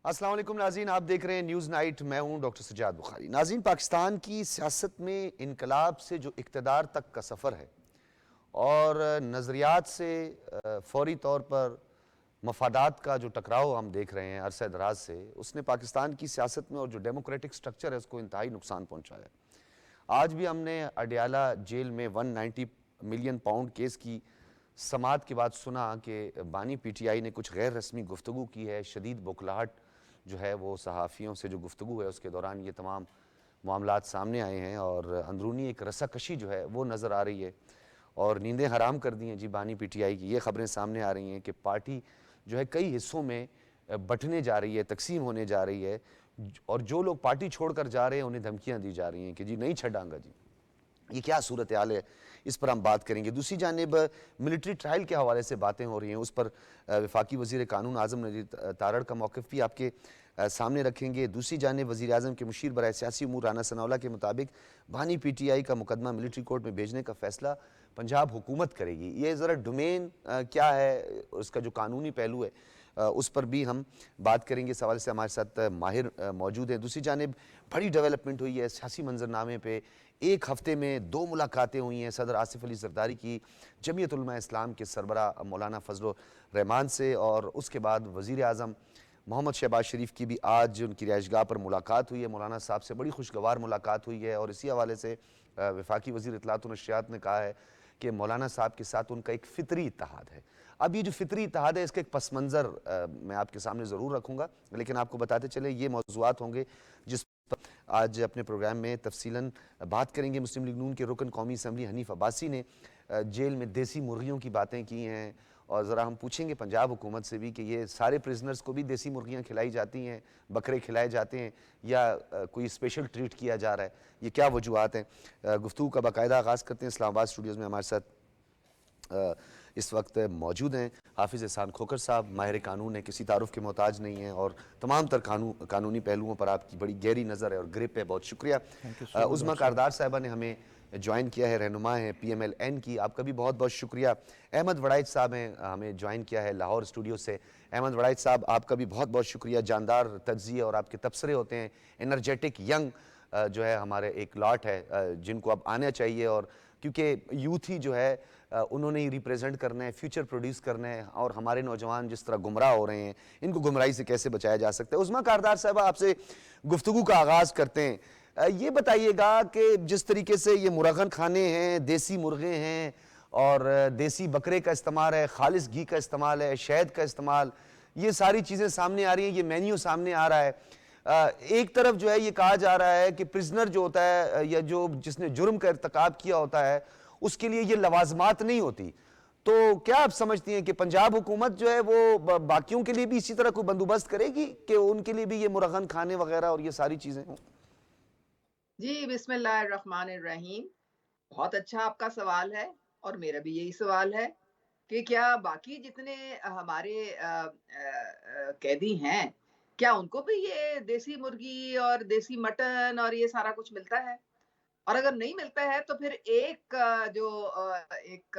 अस्सलाम वालेकुम नाज़रीन, आप देख रहे हैं न्यूज़ नाइट। मैं हूं डॉक्टर सज्जाद बुखारी। नाज़रीन, पाकिस्तान की सियासत में इनकलाब से जो इक़्तिदार तक का सफ़र है और नज़रियात से फौरी तौर पर मफादात का जो टकराव हम देख रहे हैं अरसे दराज से, उसने पाकिस्तान की सियासत में और जो डेमोक्रेटिक स्ट्रक्चर है उसको इंतहाई नुकसान पहुँचाया है। आज भी हमने अडयाला जेल में 190 मिलियन पाउंड केस की समाअत के बाद सुना कि बानी पीटीआई ने कुछ गैर रस्मी गुफ्तगू की है। शदीद बौखलाहट जो है वो सहाफ़ियों से जो गुफ्तगू है उसके दौरान ये तमाम मामलात सामने आए हैं और अंदरूनी एक रस्साकशी जो है वो नज़र आ रही है और नींदें हराम कर दी हैं जी बानी पीटीआई की। ये ख़बरें सामने आ रही हैं कि पार्टी जो है कई हिस्सों में बंटने जा रही है, तकसीम होने जा रही है और जो लोग पार्टी छोड़कर जा रहे हैं उन्हें धमकियाँ दी जा रही हैं कि जी नहीं छड़ांगा जी। ये क्या सूरत हाल है, इस पर हम बात करेंगे। दूसरी जानिब मिलिट्री ट्रायल के हवाले से बातें हो रही हैं, उस पर वफाकी वज़ीर कानून आज़म नज़ीर तारड़ का मौक़िफ़ भी आपके सामने रखेंगे। दूसरी जानिब वज़ीर आज़म के मुशीर बराए सियासी उमूर राना सनाउल्लाह के मुताबिक बानी पीटीआई का मुकदमा मिलिट्री कोर्ट में भेजने का फ़ैसला पंजाब हुकूमत करेगी। ये ज़रा डोमेन क्या है, उसका जो कानूनी पहलू है उस पर भी हम बात करेंगे। इस हवाले से हमारे साथ माहिर मौजूद हैं। दूसरी जानिब बड़ी डेवलपमेंट हुई है सियासी मंजरनामे पे। एक हफ्ते में 2 मुलाकातें हुई हैं सदर आसिफ अली ज़रदारी की जमीयत उलमा इस्लाम के सरबरा मौलाना फजल रहमान से, और उसके बाद वज़ीर आज़म मोहम्मद शहबाज शरीफ की भी आज उनकी रिहाइशगाह पर मुलाकात हुई है। मौलाना साहब से बड़ी खुशगवार मुलाकात हुई है और इसी हवाले से वफाकी वज़ीर इत्तलात व नशरियात ने कहा है कि मौलाना साहब के साथ उनका एक फ़ितरी इत्तेहाद है। अब ये जो फ़ितरी इत्तेहाद है इसका एक पस मंज़र मैं आपके सामने ज़रूर रखूँगा, लेकिन आपको बताते चले ये मौज़ूआत होंगे जिस पर आज अपने प्रोग्राम में तफसीलन बात करेंगे। मुस्लिम लीग नून के रुकन कौमी असम्बली हनीफ अब्बासी ने जेल में देसी मुर्गियों की बातें की हैं और ज़रा हम पूछेंगे पंजाब हुकूमत से भी कि ये सारे प्रिजनर्स को भी देसी मुर्गियाँ खिलाई जाती हैं, बकरे खिलाए जाते हैं या कोई स्पेशल ट्रीट किया जा रहा है, ये क्या वजूहत हैं। गुफ्तगू का बाकायदा आगाज़ करते हैं। इस्लामाबाद स्टूडियोज़ में हमारे साथ इस वक्त मौजूद हैं हाफिज़ एहसान खोखर साहब, माहिर कानून है, किसी तारुफ के मोहताज नहीं हैं और तमाम तर कानूनी पहलुओं पर आपकी बड़ी गहरी नज़र है और ग्रिप है। बहुत शुक्रिया। उज़मा कारदार साहिबा ने हमें ज्वाइन किया है, रहनुमा है PMLN की, आपका भी बहुत बहुत शुक्रिया। अहमद वड़ाइद साहब हैं, हमें ज्वाइन किया है लाहौर स्टूडियो से। अहमद वड़ाइद साहब आपका भी बहुत बहुत शुक्रिया। जानदार तज्ज़िये और आपके तबसरे होते हैं, एनर्जेटिक यंग जो है हमारे एक लॉट है जिनको अब आना चाहिए और क्योंकि यूथ ही जो है उन्होंने ही रिप्रेजेंट करना है, फ्यूचर प्रोड्यूस करना है और हमारे नौजवान जिस तरह गुमराह हो रहे हैं इनको गुमराही से कैसे बचाया जा सकता है। उज़मा कारदार साहब आपसे गुफ्तगू का आगाज़ करते हैं। ये बताइएगा कि जिस तरीके से ये मुरगन खाने हैं, देसी मुर्गे हैं और देसी बकरे का इस्तेमाल है, खालिस घी का इस्तेमाल है, शहद का इस्तेमाल, ये सारी चीज़ें सामने आ रही हैं, ये मेन्यू सामने आ रहा है। एक तरफ जो है ये कहा जा रहा है कि प्रिजनर जो होता है या जो जिसने जुर्म का इर्तकाब किया होता है उसके लिए ये लवाजमात नहीं होती। तो क्या आप समझती हैं कि पंजाब हुकूमत जो है वो बाकियों के लिए भी इसी तरह कोई बंदोबस्त करेगी कि उनके लिए भी ये मुरगन खाने वगैरह और ये सारी चीज़ें हों? जी, बिस्मिल्लाहिर्रहमानिर्रहीम। बहुत अच्छा आपका सवाल है और मेरा भी यही सवाल है कि क्या बाकी जितने हमारे कैदी हैं, क्या उनको भी ये देसी मुर्गी और देसी मटन और ये सारा कुछ मिलता है? और अगर नहीं मिलता है तो फिर एक एक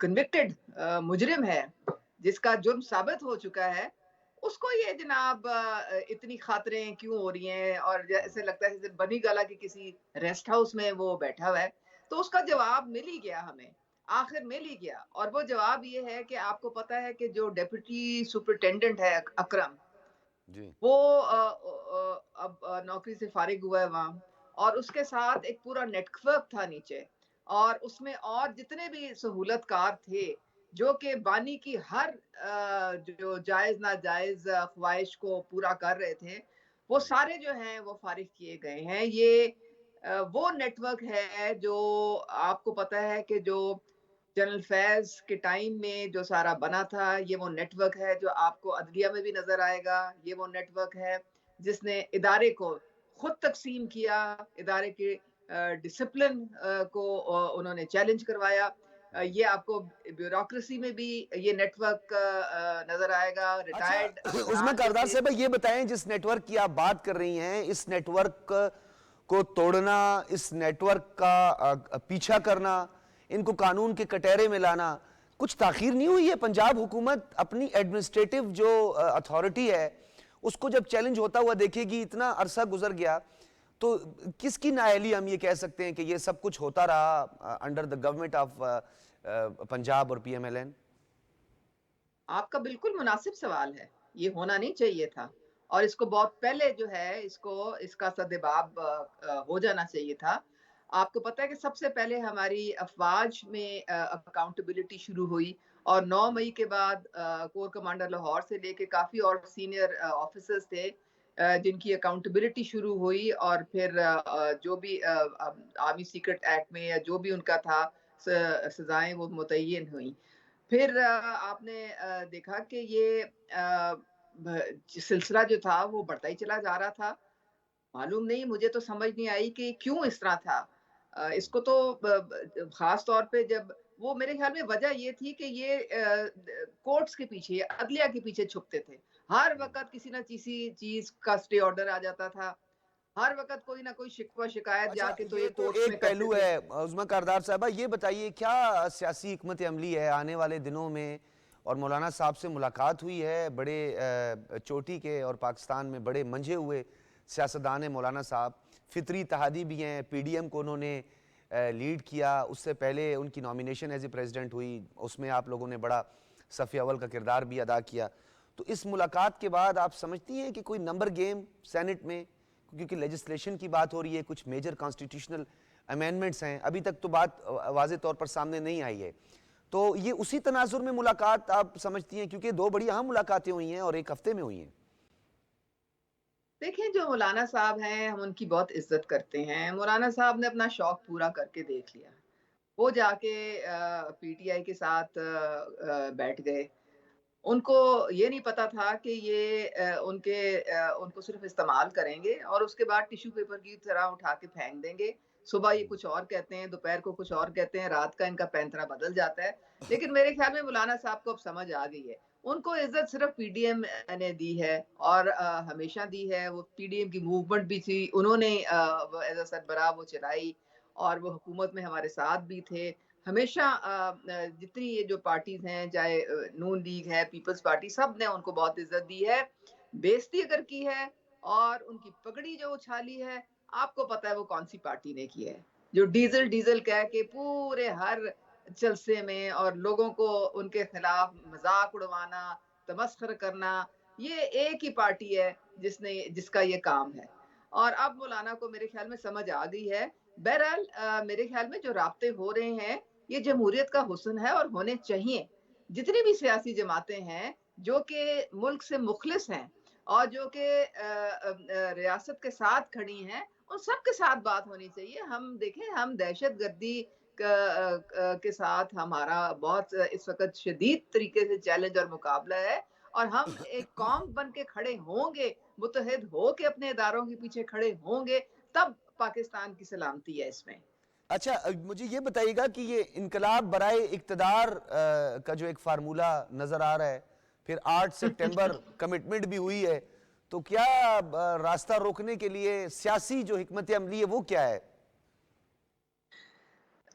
कन्विक्टेड मुजरिम है, जिसका जुर्म साबित हो चुका है, उसको ये जनाब इतनी खातिरें क्यों हो रही हैं और जैसे लगता है जैसे बनी गला के किसी रेस्ट हाउस में वो बैठा हुआ है। तो उसका जवाब मिल ही गया हमें, आखिर मिल ही गया और वो जवाब ये है कि आपको पता है कि जो डिप्टी सुपरिटेंडेंट है अकरम, जी। वो अब नौकरी से फारिग हुआ है वहाँ और उसके साथ एक पूरा नेटवर्क था नीचे और उसमें और जितने भी सहूलतकार थे, जो कि बानी की हर जो जायज़ नाजायज़ ख्वाहिश को पूरा कर रहे थे, वो सारे जो हैं वो फारिग किए गए हैं। ये वो नेटवर्क है जो आपको पता है कि जो जनरल फैज़ के टाइम में जो सारा बना था, ये वो नेटवर्क है जो आपको अदलिया में भी नज़र आएगा। ये वो नेटवर्क है जिसने इदारे को खुद तक़सीम किया, इदारे के डिसिप्लिन को उन्होंने चैलेंज करवाया। ये आपको ब्यूरोक्रेसी में भी ये नेटवर्क नज़र आएगा। अच्छा, रिटायर्ड उज़मा अफ़सरान जो कारदार थे। साहब ये बताएं जिस नेटवर्क की आप बात कर रही हैं, इस नेटवर्क को तोड़ना, इस नेटवर्क का पीछा करना, इनको कानून के कटहरे में लाना, कुछ ताख़ीर नहीं हुई है? पंजाब हुकूमत अपनी एडमिनिस्ट्रेटिव जो अथॉरिटी है उसको जब चैलेंज होता हुआ देखेगी, इतना अरसा गुजर गया, तो किसकी नाअहली हम ये कह सकते हैं कि ये सब कुछ होता रहा under the government of Punjab और पीएमएलएन? आपका बिल्कुल मुनासिब सवाल है। ये होना नहीं चाहिए था और इसको बहुत पहले जो है इसका सद्देबाब हो जाना चाहिए था। आपको पता है कि सबसे पहले हमारी अफ़वाज में अकाउंटेबिलिटी शुरू हुई और 9 मई के बाद कोर कमांडर लाहौर से लेके काफ़ी और सीनियर ऑफ़िसर्स थे जिनकी अकाउंटेबिलिटी शुरू हुई और फिर जो भी आर्मी सीक्रेट एक्ट में या जो भी उनका था सज़ाएँ वो मुतय्यन हुई। फिर आपने देखा कि ये सिलसिला जो था वो बढ़ता ही चला जा रहा था। मालूम नहीं मुझे तो समझ नहीं आई कि क्यों इस तरह था। इसको तो ख़ास तौर पे जब वो मेरे ख़्याल में वजह ये थी कि ये कोर्ट्स के पीछे, अदलिया के पीछे छुपते थे। हर वक़्त किसी न किसी चीज़ का स्टे ऑर्डर आ जाता था। हर वक़्त कोई न कोई शिकवा शिकायत अच्छा, जाके तो ये ये तो कोर्ट्स में एक करते पहलू थे। है। उज़्मा कारदार साहबा, ये बताइए क्या सियासी हिकमत अमली है आने वाले दिनों में? और मौलाना साहब से मुलाकात हुई है, बड़े चोटी के और पाकिस्तान में बड़े मंझे हुए सियासतदान हैं मौलाना साहब, फितरी इत्तेहादी भी हैं, पीडीएम को उन्होंने लीड किया, उससे पहले उनकी नॉमिनेशन एज ए प्रेसिडेंट हुई, उसमें आप लोगों ने बड़ा सफ़े अव्वल का किरदार भी अदा किया। तो इस मुलाकात के बाद आप समझती हैं कि कोई नंबर गेम सेनेट में, क्योंकि लेजिस्लेशन की बात हो रही है, कुछ मेजर कॉन्स्टिट्यूशनल अमेंडमेंट्स हैं, अभी तक तो बात वाज़े तौर पर सामने नहीं आई है, तो ये उसी तनाजुर में मुलाकात आप समझती हैं? क्योंकि दो बड़ी अहम मुलाकातें हुई हैं और एक हफ्ते में हुई हैं। देखिए, जो मौलाना साहब हैं, हम उनकी बहुत इज़्ज़त करते हैं। मौलाना साहब ने अपना शौक पूरा करके देख लिया। वो जाके पीटीआई के साथ बैठ गए। उनको ये नहीं पता था कि ये उनको सिर्फ़ इस्तेमाल करेंगे और उसके बाद टिश्यू पेपर की तरह उठा के फेंक देंगे। सुबह ये कुछ और कहते हैं, दोपहर को कुछ और कहते हैं, रात का इनका पैंतरा बदल जाता है। लेकिन मेरे ख़्याल में मौलाना साहब को अब समझ आ गई है। उनको इज़्ज़त सिर्फ़ पीडीएम ने दी है और हमेशा दी है। वो पीडीएम की मूवमेंट भी थी, उन्होंने वो एज़ अ सरबराह वो चलाई और वो हुकूमत में हमारे साथ भी थे। हमेशा जितनी ये जो पार्टीज़ हैं, चाहे नून लीग है, पीपल्स पार्टी, सब ने उनको बहुत इज़्ज़त दी है। बेइज़्ज़ती अगर की है और उनकी पगड़ी जो उछाली है, आपको पता है वो कौन-सी पार्टी ने की है। जो डीज़ल, डीज़ल कह के पूरे हर जलसे में और लोगों को उनके खिलाफ मज़ाक उड़वाना, तमस्खर करना, ये एक ही पार्टी है जिसका ये काम है। और अब मौलाना को मेरे ख़्याल में समझ आ गई है। बहरहाल मेरे ख़्याल में जो राब्ते हो रहे हैं, ये जमहूरियत का हुस्न है और होने चाहिए। जितनी भी सियासी जमातें हैं, जो कि मुल्क से मुख़लिस हैं और जो कि रियासत के साथ खड़ी हैं, उन सब के साथ बात होनी चाहिए। हम देखें, हम दहशतगर्दी के साथ हमारा बहुत इस वक़्त शदीद तरीके से चैलेंज और मुकाबला है और हम एक कौम बन के खड़े होंगे, मुत्तहिद होके अपने इदारों के पीछे खड़े होंगे, तब पाकिस्तान की सलामती है इसमें। अच्छा, मुझे ये बताइएगा कि ये इनकलाब बराए इक़्तिदार का जो एक फार्मूला नज़र आ रहा है, फिर 8 सितंबर कमिटमेंट भी हुई है, तो क्या रास्ता रोकने के लिए सियासी जो हिकमत अमली है वो क्या है?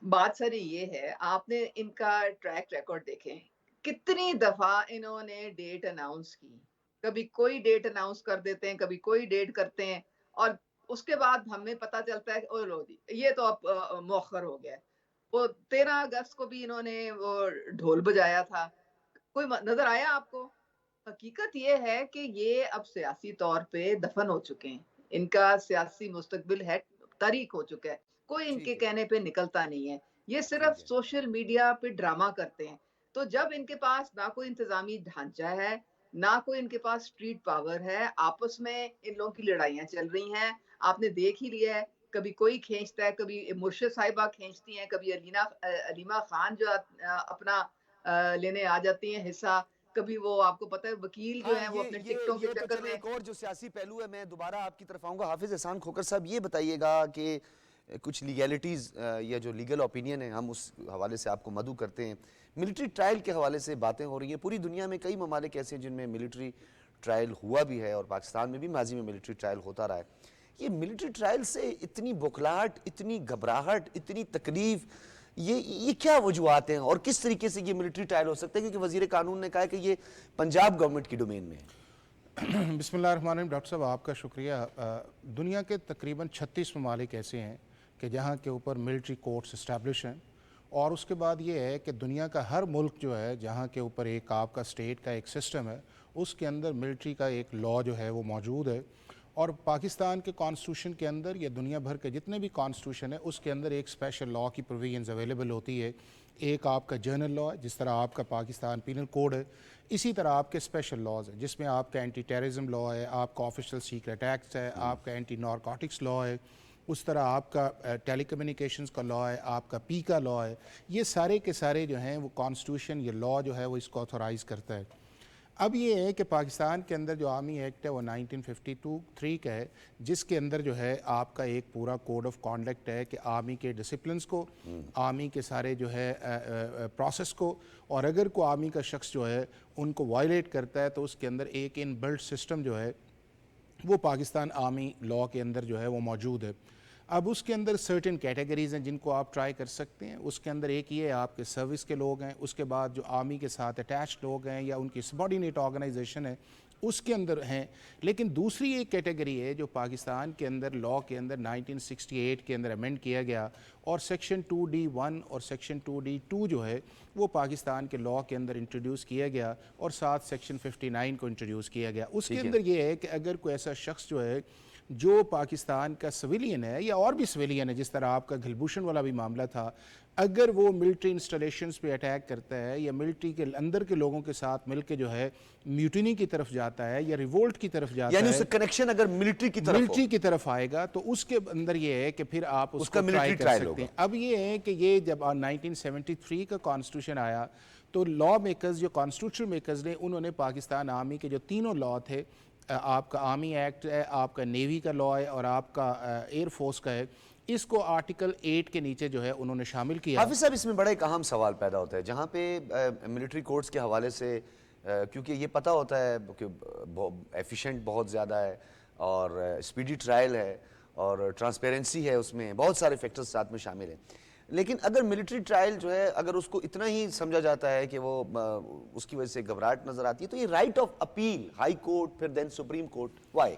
बात सारी ये है, आपने इनका ट्रैक रिकॉर्ड देखें, कितनी दफ़ा इन्होंने डेट अनाउंस की। कभी कोई डेट अनाउंस कर देते हैं, कभी कोई डेट करते हैं और उसके बाद हमें पता चलता है कि ओ लो जी, ये तो अब मौख़र हो गया है। वो 13 अगस्त को भी इन्होंने वो ढोल बजाया था। कोई नज़र आया आपको? हकीकत ये है कि ये अब सियासी तौर पे दफन हो चुके हैं। इनका सियासी मुस्तकबिल है, तारीक हो चुका है। कोई इनके ठीक है, कहने पे निकलता नहीं है। ये सिर्फ ठीक है। सोशल मीडिया पे ड्रामा करते हैं। तो जब इनके पास ना कोई इंतज़ामी ढांचा है, ना कोई इनके पास स्ट्रीट पावर है, आपस में इन लोगों की लड़ाइयाँ चल रही हैं। आपने देख ही लिया है, कभी कोई खींचता है, कभी मुर्शिद साहिबा खींचती हैं, कभी अलीमा खान जो अपना लेने आ जाती हैं हिस्सा, कभी वो आपको पता है वकील जो हाँ, हैं वो ये अपने ये टिकटों के ये तो चक्कर चले में एक और जो सियासी पहलू है, मैं दोबारा आपकी तरफ आऊँगा। हाफिज़ एहसान खोकर साहब, ये बताइएगा कि कुछ लीगैलिटीज़ या जो लीगल ओपिनियन है, हम उस हवाले से आपको मदऊ करते हैं। मिलिट्री ट्रायल के हवाले से बातें हो रही हैं। पूरी दुनिया में कई ममालिक ऐसे हैं जिनमें मिलिट्री ट्रायल हुआ भी है और पाकिस्तान में भी माजी में मिलिट्री ट्रायल होता रहा है। ये मिलिट्री ट्रायल से इतनी बौखलाहट, इतनी घबराहट, इतनी तकलीफ, ये क्या वजूहात हैं और किस तरीके से ये मिलिट्री ट्रायल हो सकता है? क्योंकि वजीर कानून ने कहा है कि ये पंजाब गवर्नमेंट की डोमेन में है। बिस्मिल्लाहिर्रहमानिर्रहीम। डॉक्टर साहब आपका शुक्रिया। दुनिया के तकरीबन 36 ममालिक ऐसे हैं कि जहाँ के ऊपर मिलिट्री कोर्ट्स इस्टेब्लिश हैं, और उसके बाद ये है कि दुनिया का हर मुल्क जो है जहाँ के ऊपर एक आपका स्टेट का एक सिस्टम है, उसके अंदर मिलिट्री का एक लॉ जो है वो मौजूद है। और पाकिस्तान के कॉन्स्टिट्यूशन के अंदर या दुनिया भर के जितने भी कॉन्स्टिट्यूशन है उसके अंदर एक स्पेशल लॉ की प्रोविजंस अवेलेबल होती है। एक आपका जनरल लॉ है, जिस तरह आपका पाकिस्तान पीनल कोड है, इसी तरह आपके स्पेशल लॉज हैं जिसमें आपका एंटी टेररिज्म लॉ है, आपका ऑफिशियल सीक्रेट एक्ट है, आपका एंटी नारकोटिक्स लॉ है, उस तरह आपका टेलीकम्युनिकेशंस का लॉ है, आपका पी का लॉ है। ये सारे के सारे जो हैं वो कॉन्स्टिट्यूशन, ये लॉ जो है वो इसको ऑथोराइज़ करता है। अब ये है कि पाकिस्तान के अंदर जो आर्मी एक्ट है वो 1952-3 का है, जिसके अंदर जो है आपका एक पूरा कोड ऑफ कॉन्डक्ट है कि आर्मी के डिसिप्लिन्स को, आर्मी के सारे जो है प्रोसेस को, और अगर कोई आर्मी का शख्स जो है उनको वायलेट करता है तो उसके अंदर एक इन बिल्ट सिस्टम जो है वो पाकिस्तान आर्मी लॉ के अंदर जो है वो मौजूद है। अब उसके अंदर सर्टेन कैटेगरीज़ हैं जिनको आप ट्राई कर सकते हैं। उसके अंदर एक ये आपके सर्विस के लोग हैं, उसके बाद जो आर्मी के साथ अटैच्ड लोग हैं या उनकी सबॉर्डिनेट ऑर्गेनाइजेशन है उसके अंदर हैं। लेकिन दूसरी एक कैटेगरी है जो पाकिस्तान के अंदर लॉ के अंदर 1968 के अंदर अमेंड किया गया, और सेक्शन 2D1 और सेक्शन 2D2 जो है वो पाकिस्तान के लॉ के अंदर इंट्रोड्यूस किया गया, और साथ सेक्शन 59 को इंट्रोड्यूस किया गया। उसके अंदर ये है कि अगर कोई ऐसा शख्स जो है जो पाकिस्तान का सिविलियन है या और भी सिविलियन है, जिस तरह आपका गुलभूषण वाला भी मामला था, अगर वो मिलिट्री इंस्टॉलेशंस पे अटैक करता है या मिलिट्री के अंदर के लोगों के साथ मिलकर जो है म्यूटिनी की तरफ जाता है या रिवोल्ट की तरफ जाता यानी है, उससे कनेक्शन अगर मिलिट्री की तरफ आएगा तो उसके अंदर ये है कि फिर आप उसका उसको ट्राई मिलिट्री कर ट्रायल सकते हैं। होगा। अब ये है कि ये जब 1973 का कॉन्स्टिट्यूशन आया तो लॉ मेकर्स, जो कॉन्स्टिट्यूशन मेकर्स ने, उन्होंने पाकिस्तान आर्मी के जो तीनों लॉ थे, आपका आर्मी एक्ट है, आपका नेवी का लॉ है और आपका एयरफोर्स का है, इसको आर्टिकल 8 के नीचे जो है उन्होंने शामिल किया। हाफिज साहब, इसमें बड़ा एक अहम सवाल पैदा होता है जहाँ पे मिलिट्री कोर्ट्स के हवाले से क्योंकि ये पता होता है कि एफिशिएंट बहुत ज़्यादा है और स्पीडी ट्रायल है और ट्रांसपेरेंसी है, उसमें बहुत सारे फैक्टर्स साथ में शामिल हैं। लेकिन अगर मिलिट्री ट्रायल जो है अगर उसको इतना ही समझा जाता है कि वो उसकी वजह से घबराहट नज़र आती है, तो ये right of appeal high court फिर देन सुप्रीम कोर्ट, वाई?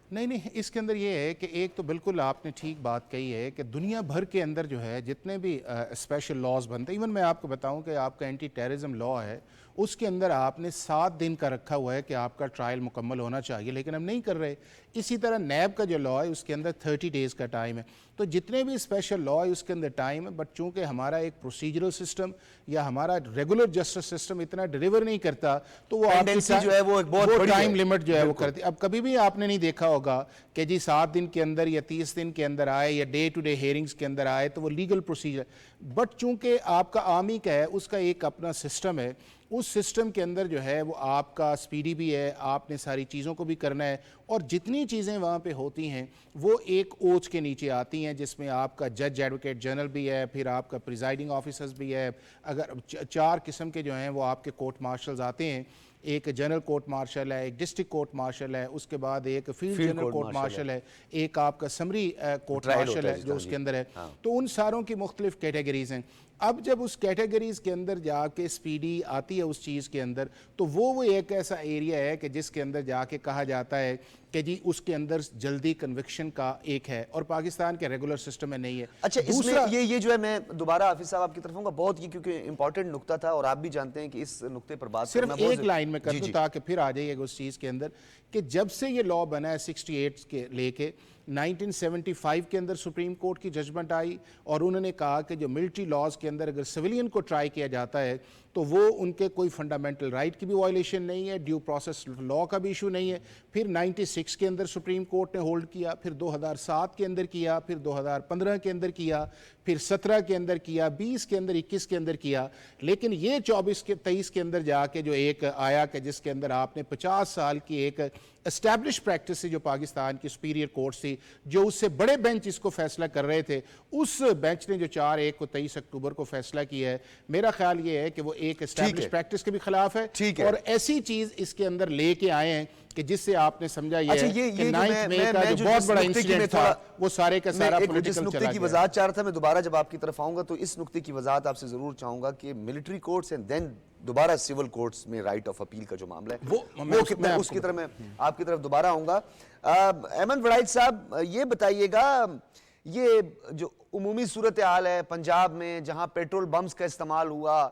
नहीं, इसके अंदर ये है कि एक तो बिल्कुल आपने ठीक बात कही है कि दुनिया भर के अंदर जो है जितने भी स्पेशल लॉज बनते हैं, इवन मैं आपको बताऊं कि आपका एंटी टेररिज्म लॉ है, उसके अंदर आपने 7 दिन का रखा हुआ है कि आपका ट्रायल मुकम्मल होना चाहिए, लेकिन हम नहीं कर रहे। इसी तरह नैब का जो लॉ है उसके अंदर 30 डेज़ का टाइम है। तो जितने भी स्पेशल लॉ है उसके अंदर टाइम है, बट चूंकि हमारा एक प्रोसीजरल सिस्टम या हमारा रेगुलर जस्टिस सिस्टम इतना डिलीवर नहीं करता, तो वो जो है वो एक बहुत बड़ी टाइम लिमिट जो है वो करती। अब कभी भी आपने नहीं देखा होगा कि जी 7 दिन के अंदर या 30 दिन के अंदर आए या डे टू डे हेयरिंग्स के अंदर आए तो वो लीगल प्रोसीजर, बट चूंकि आपका आर्मी का है उसका एक अपना सिस्टम है, उस सिस्टम के अंदर जो है वो आपका स्पीडी भी है, आपने सारी चीज़ों को भी करना है, और जितनी चीज़ें वहाँ पे होती हैं वो एक ओच के नीचे आती हैं, जिसमें आपका जज एडवोकेट जनरल भी है, फिर आपका प्रिजाइडिंग ऑफिसर्स भी है। अगर 4 किस्म के जो हैं वो आपके कोर्ट मार्शल्स आते हैं, एक जनरल कोर्ट मार्शल है, एक डिस्ट्रिक्ट कोर्ट मार्शल है, उसके बाद एक फील्ड जनरल कोर्ट मार्शल है, एक आपका समरी कोर्ट मार्शल है जो उसके अंदर है। तो उन सारों की मुख्तलिफ कैटेगरीज हैं। अब जब उस कैटेगरीज के अंदर जाके स्पीडी आती है उस चीज़ के अंदर, तो वो एक ऐसा एरिया है कि जिसके अंदर जाके कहा जाता है कि जी उसके अंदर जल्दी कन्विक्शन का एक है, और पाकिस्तान के रेगुलर सिस्टम में नहीं है। अच्छा, इसमें ये जो है, मैं दोबारा हाफिज साहब आपकी तरफ आऊंगा, बहुत ये क्योंकि इंपॉर्टेंट नुक्ता था और आप भी जानते हैं कि इस नुक्ते पर बात सिर्फ एक लाइन में कर दूं ताकि फिर आ जाइएगा उस चीज़ के अंदर कि जब से ये लॉ बना है 68 के लेके 1975 के अंदर सुप्रीम कोर्ट की जजमेंट आई और उन्होंने कहा कि जो मिलिट्री लॉज के अंदर अगर सिविलियन को ट्राई किया जाता है तो वो उनके कोई फंडामेंटल राइट की भी वायलेशन नहीं है, ड्यू प्रोसेस लॉ का भी इशू नहीं है। फिर 96 के अंदर सुप्रीम कोर्ट ने होल्ड किया, फिर 2007 के अंदर किया, फिर 2015 के अंदर किया, फिर 17 के अंदर किया, 20 के अंदर, 21 के अंदर किया। लेकिन ये 24 के 23 के अंदर जाके जो एक आया कि जिसके अंदर आपने 50 साल की एक एस्टैब्लिश प्रैक्टिस थी जो पाकिस्तान की सुपीरियर कोर्ट थी, जो उससे बड़े बेंच इसको फैसला कर रहे थे, उस बेंच ने जो 4/1 को 23 अक्टूबर को फैसला किया है, मेरा ख्याल ये है कि वो एक एस्टैब्लिश प्रैक्टिस के भी खिलाफ है और ऐसी चीज इसके अंदर लेके आए हैं कि जिससे आपने समझा ये अच्छा, कि 9 मई का जो बहुत बड़ा इंसिडेंट था वो सारे का सारा पॉलिटिकल चला गया। नुक्ते की वजाहत चाह रहा था, मैं दोबारा जब आपकी तरफ आऊंगा तो इस नुक्ते की वजाहत आपसे जरूर चाहूंगा कि मिलिट्री कोर्ट्स एंड देन दोबारा सिविल कोर्ट्स में राइट ऑफ अपील का जो मामला है मैं कितना, उसकी तरफ मैं आपकी तरफ दोबारा आऊंगा। अहमद वड़ाइच साहब, ये बताइएगा, ये जो उमूमी सूरत हाल है पंजाब में, जहां पेट्रोल बम्स का इस्तेमाल हुआ,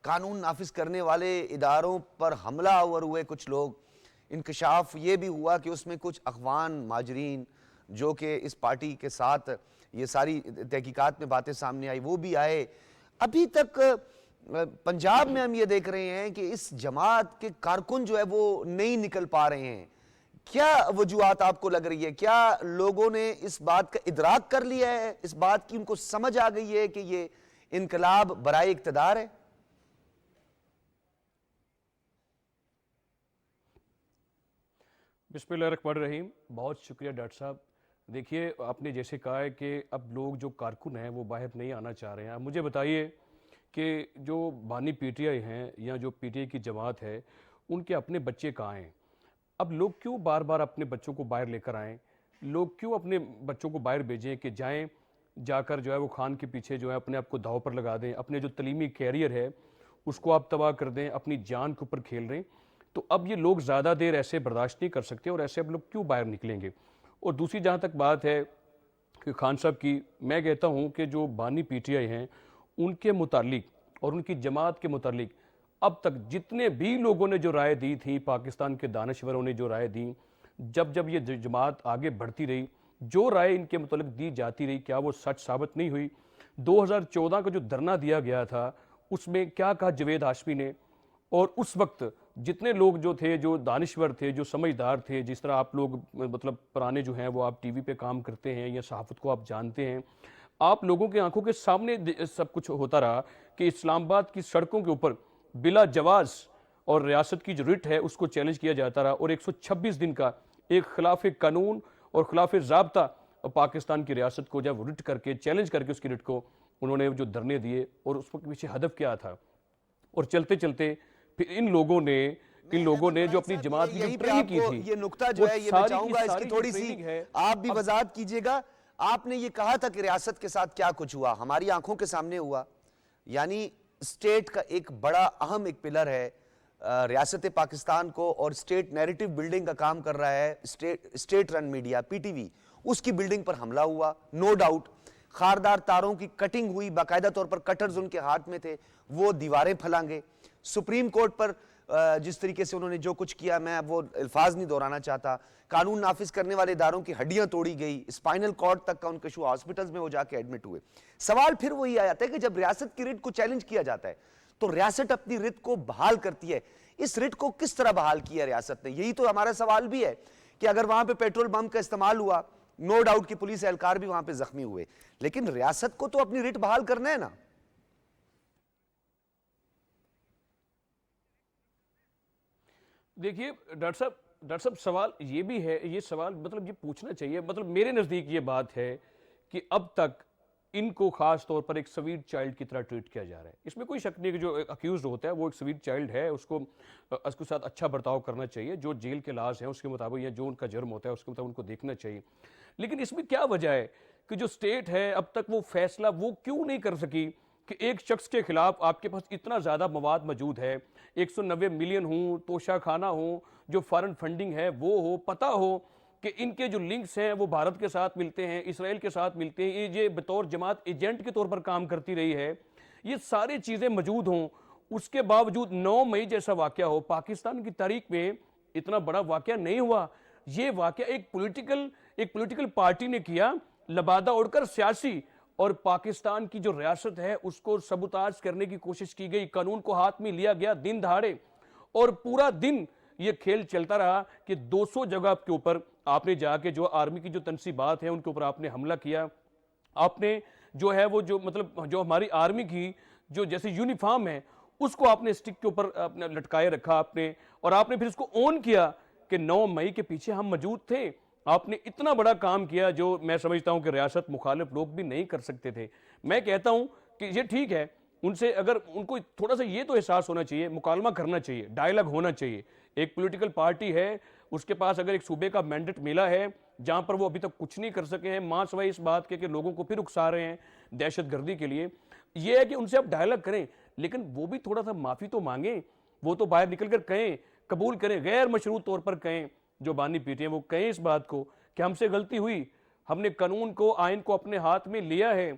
कानून नाफिज करने वाले इदारों पर हमला और हुए कुछ लोग, इंकशाफ ये भी हुआ कि उसमें कुछ अखवान माजरीन जो कि इस पार्टी के साथ ये सारी तहकीकात में बातें सामने आई वो भी आए। अभी तक पंजाब में हम ये देख रहे हैं कि इस जमात के कारकुन जो है वो नहीं निकल पा रहे हैं। क्या वजूहात आपको लग रही है? क्या लोगों ने इस बात का इदराक कर लिया है, इस बात की उनको समझ आ गई है कि ये इनकलाब बराए इक्तदार है? बिस्मिल्लाहिर्रहमानिर्रहीम। बहुत शुक्रिया डॉक्टर साहब। देखिए, आपने जैसे कहा है कि अब लोग जो कारकुन हैं वो बाहर नहीं आना चाह रहे हैं। आप मुझे बताइए कि जो बानी पीटीआई हैं या जो पीटीआई की जमात है, उनके अपने बच्चे कहाँ हैं? अब लोग क्यों बार बार अपने बच्चों को बाहर लेकर आएँ? लोग क्यों अपने बच्चों को बाहर भेजें कि जाएँ, जाकर जो है वो खान के पीछे जो है अपने आप को दाव पर लगा दें, अपने जो तलीमी कैरियर है उसको आप तबाह कर दें, अपनी जान के ऊपर खेल रहे हैं। तो अब ये लोग ज़्यादा देर ऐसे बर्दाश्त नहीं कर सकते और ऐसे अब लोग क्यों बाहर निकलेंगे? और दूसरी जहाँ तक बात है कि खान साहब की, मैं कहता हूँ कि जो बानी पीटीआई हैं उनके मुतालिक और उनकी जमात के मुतालिक अब तक जितने भी लोगों ने जो राय दी थी, पाकिस्तान के दानश्वरों ने जो राय दी, जब जब ये जमात आगे बढ़ती रही, जो राय इनके मुतालिक दी जाती रही, क्या वो सच साबित नहीं हुई? 2014 का जो धरना दिया गया था उसमें क्या कहा जवेद हाशमी ने? और उस वक्त जितने लोग जो थे, जो दानिश्वर थे, जो समझदार थे, जिस तरह आप लोग मतलब पुराने जो हैं वो आप टीवी पे काम करते हैं या सहाफ़त को आप जानते हैं, आप लोगों की आंखों के सामने सब कुछ होता रहा कि इस्लामाबाद की सड़कों के ऊपर बिला जवाज़ और रियासत की जो रिट है उसको चैलेंज किया जाता रहा और 126 दिन का एक खिलाफ कानून और खिलाफ ज़ाब्ता पाकिस्तान की रियासत को जब रिट करके चैलेंज करके उसकी रिट को उन्होंने जो धरने दिए और उस वक्त पीछे हदफ क्या था। और चलते चलते फिर इन लोगों ने जो अपनी जमात की ट्रेनिंग की थी, ये नुक्ता जो है ये मैं चाहूंगा इसकी थोड़ी सी आप भी वजाहत कीजिएगा। आपने ये कहा था कि रियासत के साथ क्या कुछ हुआ, हमारी आंखों के सामने हुआ। यानी स्टेट का एक बड़ा अहम एक पिलर है रियासत पाकिस्तान को, और स्टेट नैरेटिव बिल्डिंग का काम कर रहा है स्टेट रन मीडिया पीटीवी, उसकी बिल्डिंग पर हमला हुआ। नो डाउट खारदार तारों की कटिंग हुई, बाकायदा तौर पर कटर्स उनके हाथ में थे, वो दीवारें फलांगे। सुप्रीम कोर्ट पर जिस तरीके से उन्होंने जो कुछ किया, मैं अब वो अल्फाज नहीं दोहराना चाहता। कानून नाफिज करने वाले इदारों की हड्डियां तोड़ी गई, स्पाइनल कॉर्ड तक का उनके शो हॉस्पिटल्स में वो जाके एडमिट हुए। सवाल फिर वही आ जाता है कि जब रियासत की रिट को चैलेंज किया जाता है तो रियासत अपनी रिट को बहाल करती है। इस रिट को किस तरह बहाल किया रियासत ने? यही तो हमारा सवाल भी है कि अगर वहां पे पेट्रोल बम का इस्तेमाल हुआ, नो डाउट कि पुलिस एहलकार भी वहां पे जख्मी हुए, लेकिन रियासत को तो अपनी रिट बहाल करना है ना। देखिए डॉक्टर साहब सवाल ये भी है, ये सवाल मतलब ये पूछना चाहिए, मतलब मेरे नज़दीक ये बात है कि अब तक इनको खास तौर पर एक स्वीट चाइल्ड की तरह ट्रीट किया जा रहा है। इसमें कोई शक नहीं कि जो अक्यूज होता है वो एक स्वीट चाइल्ड है, उसके साथ अच्छा बर्ताव करना चाहिए, जो जेल के लाज हैं उसके मुताबिक या जो उनका जुर्म होता है उसके मुताबिक उनको देखना चाहिए। लेकिन इसमें क्या वजह है कि जो स्टेट है अब तक वो फैसला वो क्यों नहीं कर सकी कि एक शख्स के खिलाफ आपके पास इतना ज़्यादा मवाद मौजूद है, 190 मिलियन हो, तोशा खाना हो, जो फॉरेन फंडिंग है वो हो, पता हो कि इनके जो लिंक्स हैं वो भारत के साथ मिलते हैं, इसराइल के साथ मिलते हैं, ये बतौर जमात एजेंट के तौर पर काम करती रही है, ये सारी चीज़ें मौजूद हों, उसके बावजूद 9 मई जैसा वाक़या हो, पाकिस्तान की तारीख में इतना बड़ा वाक़या नहीं हुआ। ये वाक़या एक पॉलिटिकल पार्टी ने किया, लबादा उड़कर सियासी, और पाकिस्तान की जो रियासत है उसको सबूताज करने की कोशिश की गई, कानून को हाथ में लिया गया दिन दहाड़े, और पूरा दिन ये खेल चलता रहा कि 200 जगह के ऊपर आपने जाके जो आर्मी की जो तनसीबात है उनके ऊपर आपने हमला किया। आपने जो है वो जो मतलब जो हमारी आर्मी की जो जैसे यूनिफॉर्म है उसको आपने स्टिक के ऊपर अपने लटकाए रखा आपने, और आपने फिर इसको ऑन किया कि 9 मई के पीछे हम मौजूद थे। आपने इतना बड़ा काम किया जो मैं समझता हूं कि रियासत मुखालिफ लोग भी नहीं कर सकते थे। मैं कहता हूं कि ये ठीक है, उनसे अगर उनको थोड़ा सा ये तो एहसास होना चाहिए, मुकालमा करना चाहिए, डायलॉग होना चाहिए। एक पॉलिटिकल पार्टी है, उसके पास अगर एक सूबे का मैंडेट मिला है जहां पर वो अभी तक कुछ नहीं कर सके हैं, मां सवाई इस बात के कि लोगों को फिर उकसा रहे हैं दहशतगर्दी के लिए, ये है कि उनसे आप डायलॉग करें। लेकिन वो भी थोड़ा सा माफी तो मांगे, वो तो बाहर निकल कर कहें, कबूल करें, गैर मशरूत तौर पर कहें, जो बानी पीटे हैं वो कहें इस बात को कि हमसे गलती हुई, हमने कानून को, आइन को अपने हाथ में लिया है,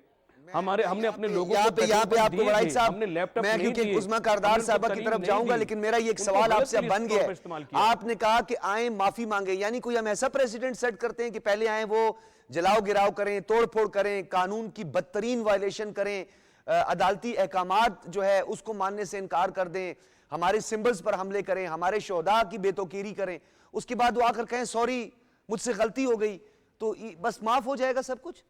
हमने अपने लोगों को यहाँ पे पेट्रोल आपको दिए वड़ाई थे, साहब, हमने लैपटॉप मैं नहीं क्योंकि दिए, उस्मा कारदार हमने उनको साहबा की तालीम तरफ नहीं जाऊंगा, दी, लेकिन मेरा ये एक उनको सवाल गलत आपसे अब तरीके बन तौर गया पर है। इस्तेमाल किया। आपने कहा कि आए माफी मांगे, यानी कोई हम ऐसा प्रेसिडेंट सेट करते हैं कि पहले आए वो जलाओ गिराव करें, तोड़ फोड़ करें, कानून की बदतरीन वायलेशन करें, अदालती अहकामात जो है उसको मानने से इनकार कर दें, हमारे सिंबल्स पर हमले करें, हमारे शोहदा की बेतौकीरी करें, उसके बाद वो आकर कहें सॉरी मुझसे गलती हो गई, तो बस माफ हो जाएगा सब कुछ?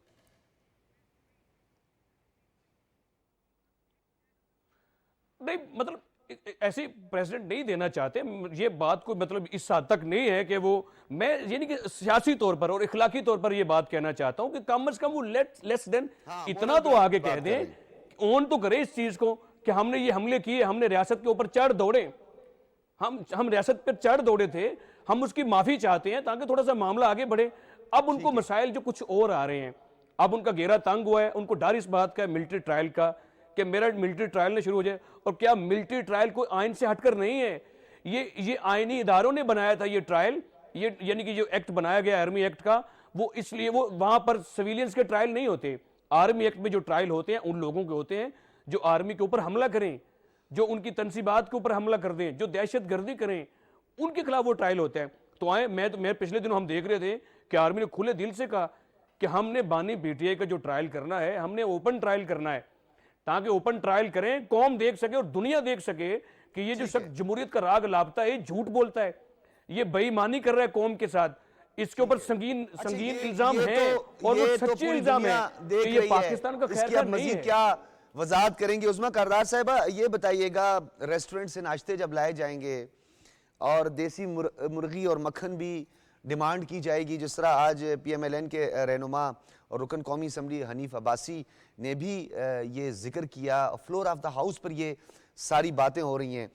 नहीं, मतलब ऐसे प्रेसिडेंट नहीं देना चाहते, ये बात को मतलब इस हद तक नहीं है कि वो, मैं ये नहीं कि सियासी तौर पर और इखलाकी तौर पर ये बात कहना चाहता हूं कि कम से कम वो लेस देन इतना तो आगे कह दें, ओन तो करे इस चीज को कि हमने ये हमले किए, हमने रियासत के ऊपर चढ़ दौड़े, हम रियासत पर चढ़ दौड़े थे, हम उसकी माफी चाहते हैं ताकि थोड़ा सा मामला आगे बढ़े। अब उनको मसाइल जो कुछ और आ रहे हैं, अब उनका घेरा तंग हुआ है, उनको डर इस बात का मिलिट्री ट्रायल का कि मेरा मिलिट्री ट्रायल ना शुरू हो जाए। और क्या मिलिट्री ट्रायल कोई आइन से हटकर नहीं है, ये आइनी इदारों ने बनाया था ये ट्रायल, ये यानी कि जो एक्ट बनाया गया आर्मी एक्ट का, वो इसलिए वो वहां पर सिविलियंस के ट्रायल नहीं होते। आर्मी एक्ट में जो ट्रायल होते हैं उन लोगों के होते हैं जो आर्मी के ऊपर हमला करें, जो उनकी तनसीबात के ऊपर हमला कर दें, जो दहशत गर्दी करें, उनके खिलाफ वो ट्रायल होता है। तो आए, मैं पिछले दिनों हम देख रहे थे कि आर्मी ने खुले दिल से कहा कि हमने बानी पीटीआई का जो ट्रायल करना है, हमने ओपन ट्रायल करना है, ताकि ओपन ट्रायल करें, कौम देख सके और दुनिया देख सके कि ये जो शख्स जमहूरियत का राग लापता है, झूठ बोलता है, ये बेईमानी कर रहा है कौम के साथ, इसके ऊपर संगीन इल्जाम है और वो सच्चे इल्जाम है कि ये पाकिस्तान का खैर का नहीं है। क्या वजाहत करेंगे उस्मा कारदार साहबा? ये बताइएगा, रेस्टोरेंट से नाश्ते जब लाए जाएंगे और देसी मुर्गी और मक्खन भी डिमांड की जाएगी, जिस तरह आज पीएमएलएन के रहनुमा और रुकन कौमी असम्बली हनीफ अब्बासी ने भी ये जिक्र किया, फ्लोर ऑफ द हाउस पर ये सारी बातें हो रही हैं,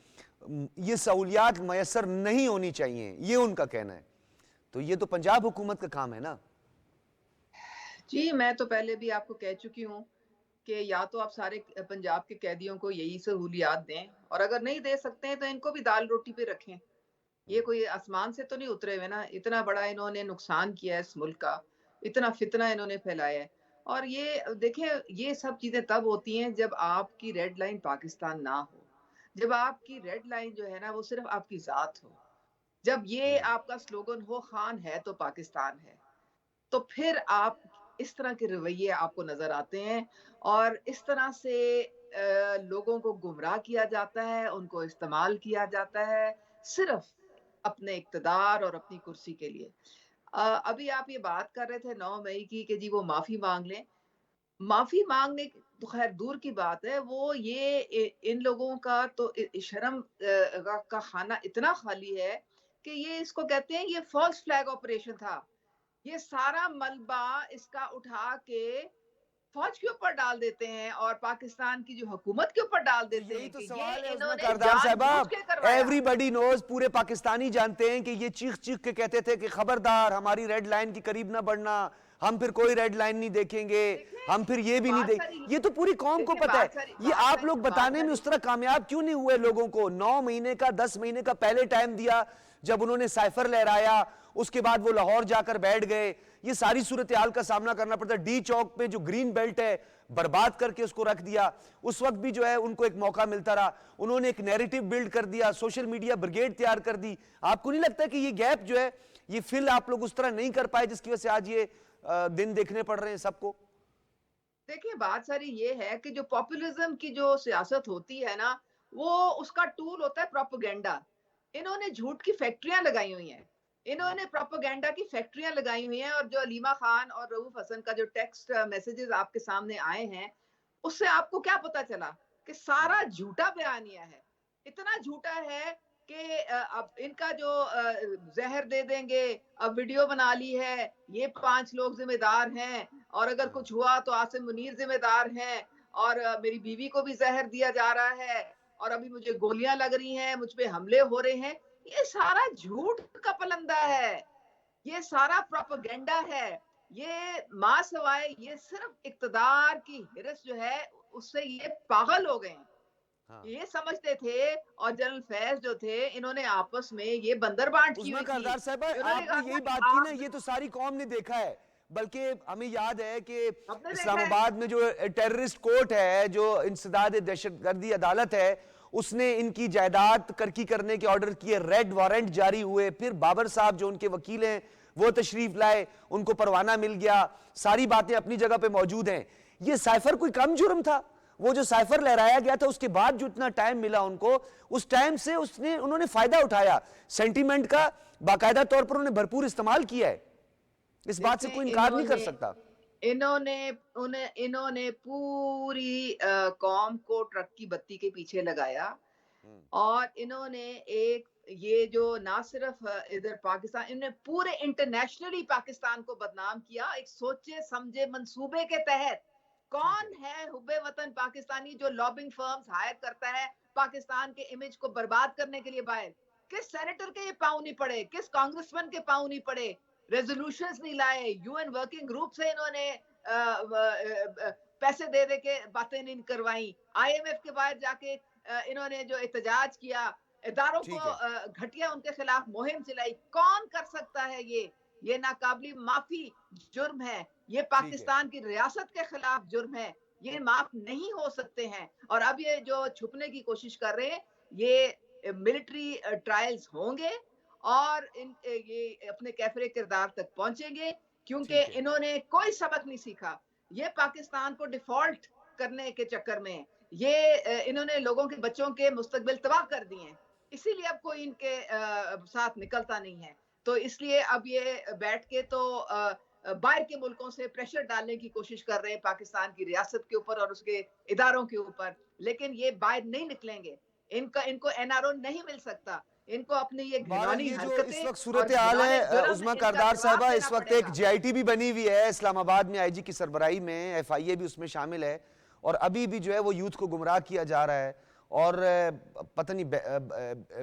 ये सहूलियात मैसर नहीं होनी चाहिए, ये उनका कहना है। तो ये तो पंजाब हुकूमत का काम है ना? जी, मैं तो पहले भी आपको कह चुकी हूँ कि या तो आप सारे पंजाब के कैदियों को यही सहूलियात दें, और अगर नहीं दे सकते हैं तो इनको भी दाल रोटी पे रखें। ये कोई आसमान से तो नहीं उतरे हुए ना, इतना बड़ा इन्होंने नुकसान किया है इस मुल्क का, इतना फितना इन्होंने फैलाया है। और ये देखिए, ये सब चीजें तब होती हैं जब आपकी रेड लाइन पाकिस्तान ना हो, जब आपकी रेड लाइन जो है ना वो सिर्फ आपकी जात हो, जब ये आपका स्लोगन हो खान है तो पाकिस्तान है, तो फिर आप इस तरह के रवैये आपको नजर आते हैं और इस तरह से लोगों को गुमराह किया जाता है, उनको इस्तेमाल किया जाता है सिर्फ अपने इक़्तिदार और अपनी कुर्सी के लिए। अभी आप ये बात कर रहे थे 9 मई की कि जी वो माफ़ी माँग लें। माफ़ी माँगने तो ख़ैर दूर की बात है, वो ये इन लोगों का तो शर्म का खाना इतना खाली है कि ये इसको कहते हैं, ये फ़ॉल्स फ्लैग ऑपरेशन था। ये सारा मलबा इसका उठा के फौज के ऊपर डाल देते हैं और पाकिस्तान की जो हुकूमत के ऊपर डाल देते यही हैं तो कि सवाल ये है उस्मा इन्होंने कारदार साहबा। जानबूझ के करवाया। एवरीबॉडी नोज, पूरे पाकिस्तानी जानते हैं कि ये चीख चीख के कहते थे कि खबरदार हमारी रेड लाइन के करीब ना बढ़ना, हम फिर कोई रेड लाइन नहीं देखेंगे, हम फिर ये भी नहीं देख, ये तो पूरी कौम को पता है। ये आप लोग बताने में उस तरह कामयाब क्यों नहीं हुए लोगों को? 9 महीने का 10 महीने का पहले टाइम दिया जब उन्होंने साइफर लहराया, उसके बाद वो लाहौर जाकर बैठ गए, ये सारी सूरत हाल का सामना करना पड़ता है। डी चौक पे जो ग्रीन बेल्ट है बर्बाद करके उसको रख दिया, उस वक्त भी जो है उनको एक मौका मिलता रहा, उन्होंने एक नैरेटिव बिल्ड कर दिया, सोशल मीडिया ब्रिगेड तैयार कर दी। आपको नहीं लगता कि ये गैप जो है, ये फिल आप लोग उस तरह नहीं कर पाए जिसकी वजह से आज ये दिन देखने पड़ रहे हैं सबको? देखिए, बात सारी ये है कि जो पॉपुलिज्म की जो सियासत होती है ना, वो उसका टूल होता है प्रोपेगेंडा। इन्होंने झूठ की फैक्ट्रियां लगाई हुई हैं, इन्होंने प्रोपेगेंडा की फैक्ट्रियां लगाई हुई हैं। और जो अलीमा खान और रऊफ हसन का जो टेक्स्ट मैसेजेस आपके सामने आए हैं, उससे आपको क्या पता चला कि सारा झूठा बयानिया है। इतना झूठा है कि अब इनका जो जहर दे देंगे, अब वीडियो बना ली है, ये 5 लोग जिम्मेदार हैं, और अगर कुछ हुआ तो आसिम मुनीर जिम्मेदार हैं, और मेरी बीवी को भी जहर दिया जा रहा है, और अभी मुझे गोलियां लग रही हैं, मुझ पे हमले हो रहे हैं। ये सारा झूठ का पलंदा है, ये सारा प्रोपेगेंडा है। ये मां सवाए ये सिर्फ इक्तदार की हिरस जो है उससे ये पागल हो गए हैं। ये समझते थे, और जनरल फैज जो थे, इन्होंने आपस में ये बंदरबांट की उस्मा हुई थी। कारदार साहबा, इन्होंने कहा आपने यही था बात कि की ना, आप ये तो सारी कौम ने देखा है। बल्कि हमें याद है कि आपने देखा है। इस्लामाबाद में जो टेररिस्ट कोर्ट है, जो इंसदाद दहशतगर्दी अदालत है, उसने इनकी जायदाद कर्की करने के ऑर्डर किए, रेड वारंट जारी हुए, फिर बाबर साहब जो उनके वकील हैं वो तशरीफ लाए, उनको परवाना मिल गया, सारी बातें अपनी जगह पे मौजूद हैं। ये साइफर कोई कम जुर्म था? वो जो साइफर लहराया गया था, उसके बाद जो इतना टाइम मिला उनको, उस टाइम से उन्होंने फायदा उठाया, सेंटीमेंट का बाकायदा तौर पर उन्होंने भरपूर इस्तेमाल किया है। इस बात से कोई इनकार नहीं कर सकता। इन्होंने पूरी कौम को ट्रक की बत्ती के पीछे लगाया, और इन्होंने एक ये जो ना सिर्फ इधर पाकिस्तान, इन्होंने पूरे इंटरनेशनली पाकिस्तान को बदनाम किया एक सोचे समझे मंसूबे के तहत। कौन है हुब्बे वतन पाकिस्तानी जो लॉबिंग फर्म्स हायर करता है पाकिस्तान के इमेज को बर्बाद करने के लिए बाहर? किस सेनेटर के ये पांव नहीं पड़े, किस कांग्रेसमैन के पांव नहीं पड़े, रेजोल्यूशंस नहीं लाए, यूएन वर्किंग ग्रुप से इन्होंने पैसे दे दे के बातें नहीं करवाई, आईएमएफ के बाहर जाके इन्होंने जो एहतजाज किया, इदारों को घटिया उनके खिलाफ मुहिम चलाई। कौन कर सकता है ये नाकाबिल माफी जुर्म है, ये पाकिस्तान की रियासत के खिलाफ जुर्म है, ये माफ नहीं हो सकते हैं। और अब ये जो छुपने की कोशिश कर रहे हैं, ये मिलिट्री ट्रायल्स होंगे और ये अपने कैफरे किरदार तक पहुंचेंगे, क्योंकि इन्होंने कोई सबक नहीं सीखा। ये पाकिस्तान को डिफॉल्ट करने के चक्कर में ये इन्होंने लोगों के बच्चों के मुस्तकबिल तबाह कर दिए हैं, इसीलिए अब कोई इनके साथ निकलता नहीं है। तो इसलिए अब ये बैठ के तो बाहर के मुल्कों से प्रेशर डालने की कोशिश कर रहे हैं पाकिस्तान की रियासत के ऊपर और उसके इदारों के ऊपर, लेकिन ये बाहर नहीं निकलेंगे। इनको एनआरओ नहीं मिल सकता, इनको अपनी ये घिनौनी हरकतें, इस वक्त सूरत हाल है उस्मा कारदार साहबा, इस वक्त एक जेआईटी भी बनी हुई है इस्लामाबाद में, आईजी की सरबराही में, एफआईए भी उसमें शामिल है, और अभी भी जो है वो यूथ को गुमराह किया जा रहा है, और पता नहीं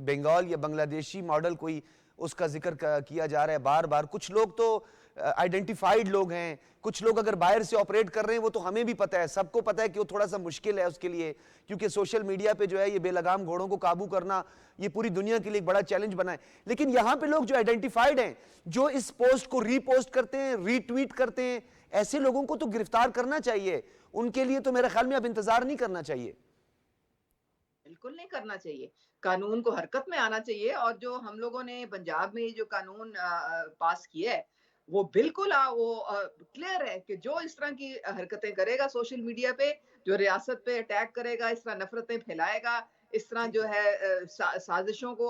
बंगाल या बांग्लादेशी मॉडल कोई उसका जिक्र किया जा रहा है बार बार। कुछ लोग तो आइडेंटिफाइड लोग हैं, कुछ लोग अगर बाहर से ऑपरेट कर रहे हैं, वो तो हमें भी पता है, सबको पता है कि वो थोड़ा सा मुश्किल है उसके लिए, क्योंकि सोशल मीडिया पे जो है ये बेलगाम घोड़ों को काबू करना ये पूरी दुनिया के लिए एक बड़ा चैलेंज बना है। लेकिन यहाँ पे लोग जो आइडेंटिफाइड हैं, जो इस पोस्ट को रीपोस्ट करते हैं, रीट्वीट करते हैं, ऐसे लोगों को तो गिरफ्तार करना चाहिए। उनके लिए तो मेरे ख्याल में अब इंतजार नहीं करना चाहिए। बिल्कुल नहीं करना चाहिए, कानून को हरकत में आना चाहिए। और जो हम लोगों ने पंजाब में जो कानून पास किया है, वो बिल्कुल क्लियर है कि जो इस तरह की हरकतें करेगा सोशल मीडिया पे, जो रियासत पे अटैक करेगा, इस तरह नफरतें फैलाएगा, इस तरह जो है साजिशों को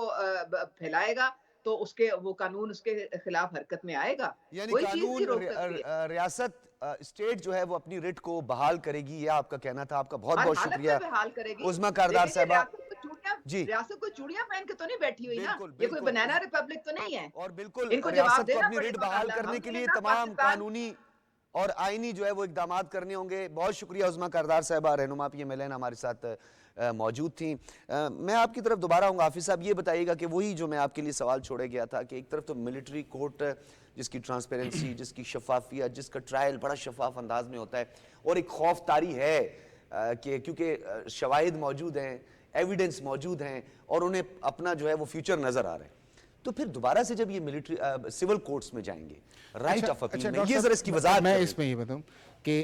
फैलाएगा, तो उसके वो कानून उसके खिलाफ हरकत में आएगा। यानी कोई चीज नहीं रोक कानून सकती। रियासत स्टेट जो है वो अपनी रिट को बहाल करेगी, ये आपका कहना था। आपका बहुत बहुत शुक्रिया हाल करेगी उस्मा कारदार साहबा। रियासत को चूड़ियां पहन के तो नहीं बैठी हुई ना, बिल्कुल, ये कोई बिल्कुल। बनाना रिपब्लिक तो नहीं है। और बिल्कुल इनको जवाब रियासत को देना अपनी रिट पड़ेगा। बहाल करने के लिए तमाम कानूनी और आईनी जो है वो इकदाम करने होंगे। बहुत शुक्रिया उस्मा कारदार साहबा, रहनुमा PMLN हमारे साथ मौजूद थी। मैं आपकी तरफ दोबारा आऊँगा। हाफिज साहब ये बताइएगा कि वही जो मैं आपके लिए सवाल छोड़े गया था कि एक तरफ तो मिलिट्री कोर्ट जिसकी ट्रांसपेरेंसी, जिसकी शफाफियत, जिसका ट्रायल बड़ा शफाफ अंदाज में होता है, और एक खौफतारी है कि क्योंकि शवाहिद मौजूद हैं, एविडेंस मौजूद हैं, और उन्हें अपना जो है वो फ्यूचर नजर आ रहा है, तो फिर दोबारा से जब ये मिलिट्री सिविल कोर्ट्स में जाएंगे, राइट ऑफ अपील में, ये जरा इसकी वजाहत मैं करें। इसमें ये बताऊं कि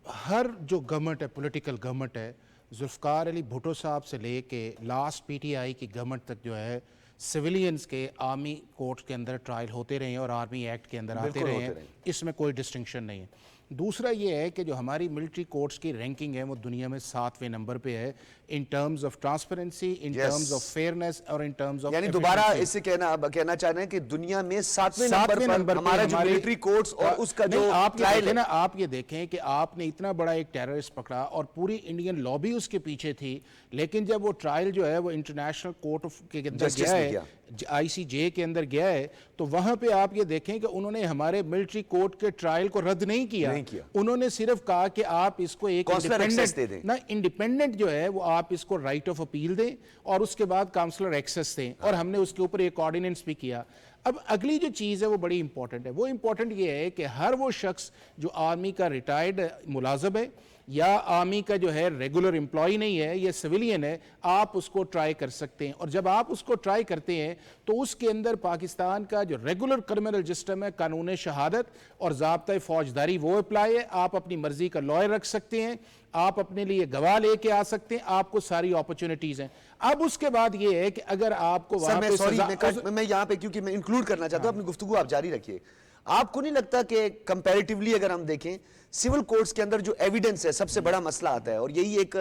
हर जो गवर्नमेंट है, पॉलिटिकल गवर्नमेंट है, जुल्फ़िकार अली भुट्टो साहब से लेके लास्ट PTI की गवर्नमेंट तक जो है, सिविलियंस के आर्मी कोर्ट्स के अंदर ट्रायल होते रहे हैं और आर्मी एक्ट के अंदर आते रहे हैं, इसमें कोई डिस्टिंक्शन नहीं है। दूसरा ये है कि जो हमारी मिलिट्री कोर्ट्स की रैंकिंग है वो दुनिया में 7वें नंबर पे है, in terms of transparency, in terms of fairness और इन टर्म्स ऑफ, यानी दोबारा इससे कहना चाह रहे हैं कि दुनिया में 7वें नंबर पर हमारा जो मिलिट्री कोर्ट्स और उसका जो ट्रायल है ना, आप ये देखें कि आपने इतना बड़ा एक टेररिस्ट पकड़ा और पूरी इंडियन लॉबी उसके पीछे थी, लेकिन जब वो ट्रायल जो है वो इंटरनेशनल कोर्ट के अंदर गया है, ICJ के अंदर गया है, तो वहां पे आप ये देखें कि उन्होंने हमारे मिलिट्री कोर्ट के ट्रायल को रद्द नहीं किया। उन्होंने सिर्फ कहा कि आप इसको एक इंडिपेंडेंट जो है वो आप इसको राइट ऑफ अपील दें और उसके बाद काउंसलर एक्सेस दें, और हमने उसके ऊपर एक ऑर्डिनेंस भी किया। अब अगली जो चीज़ है वो बड़ी इंपॉर्टेंट है। वो इंपॉर्टेंट ये है कि हर वो शख्स जो आर्मी का रिटायर्ड मुलाजम है या आर्मी का जो है रेगुलर एम्प्लॉय नहीं है, या सिविलियन है, आप उसको ट्राई कर सकते हैं। और जब आप उसको ट्राई करते हैं तो उसके अंदर पाकिस्तान का जो रेगुलर क्रिमिनल रजिस्टर है, कानून शहादत और ज़ाब्ता फौजदारी वो अप्लाई है। आप अपनी मर्जी का लॉयर रख सकते हैं, आप अपने लिए गवाह लेके आ सकते हैं, आपको सारी अपॉर्चुनिटीज हैं। अब उसके बाद ये है कि अगर आपको सर वहां मैं पे सॉरी मैं यहाँ पे क्योंकि मैं इंक्लूड करना चाहता हूँ, अपनी गुफ्तगू आप जारी रखिए। आपको नहीं लगता कि कंपैरेटिवली अगर हम देखें सिविल कोर्ट्स के अंदर जो एविडेंस है सबसे बड़ा मसला आता है, और यही एक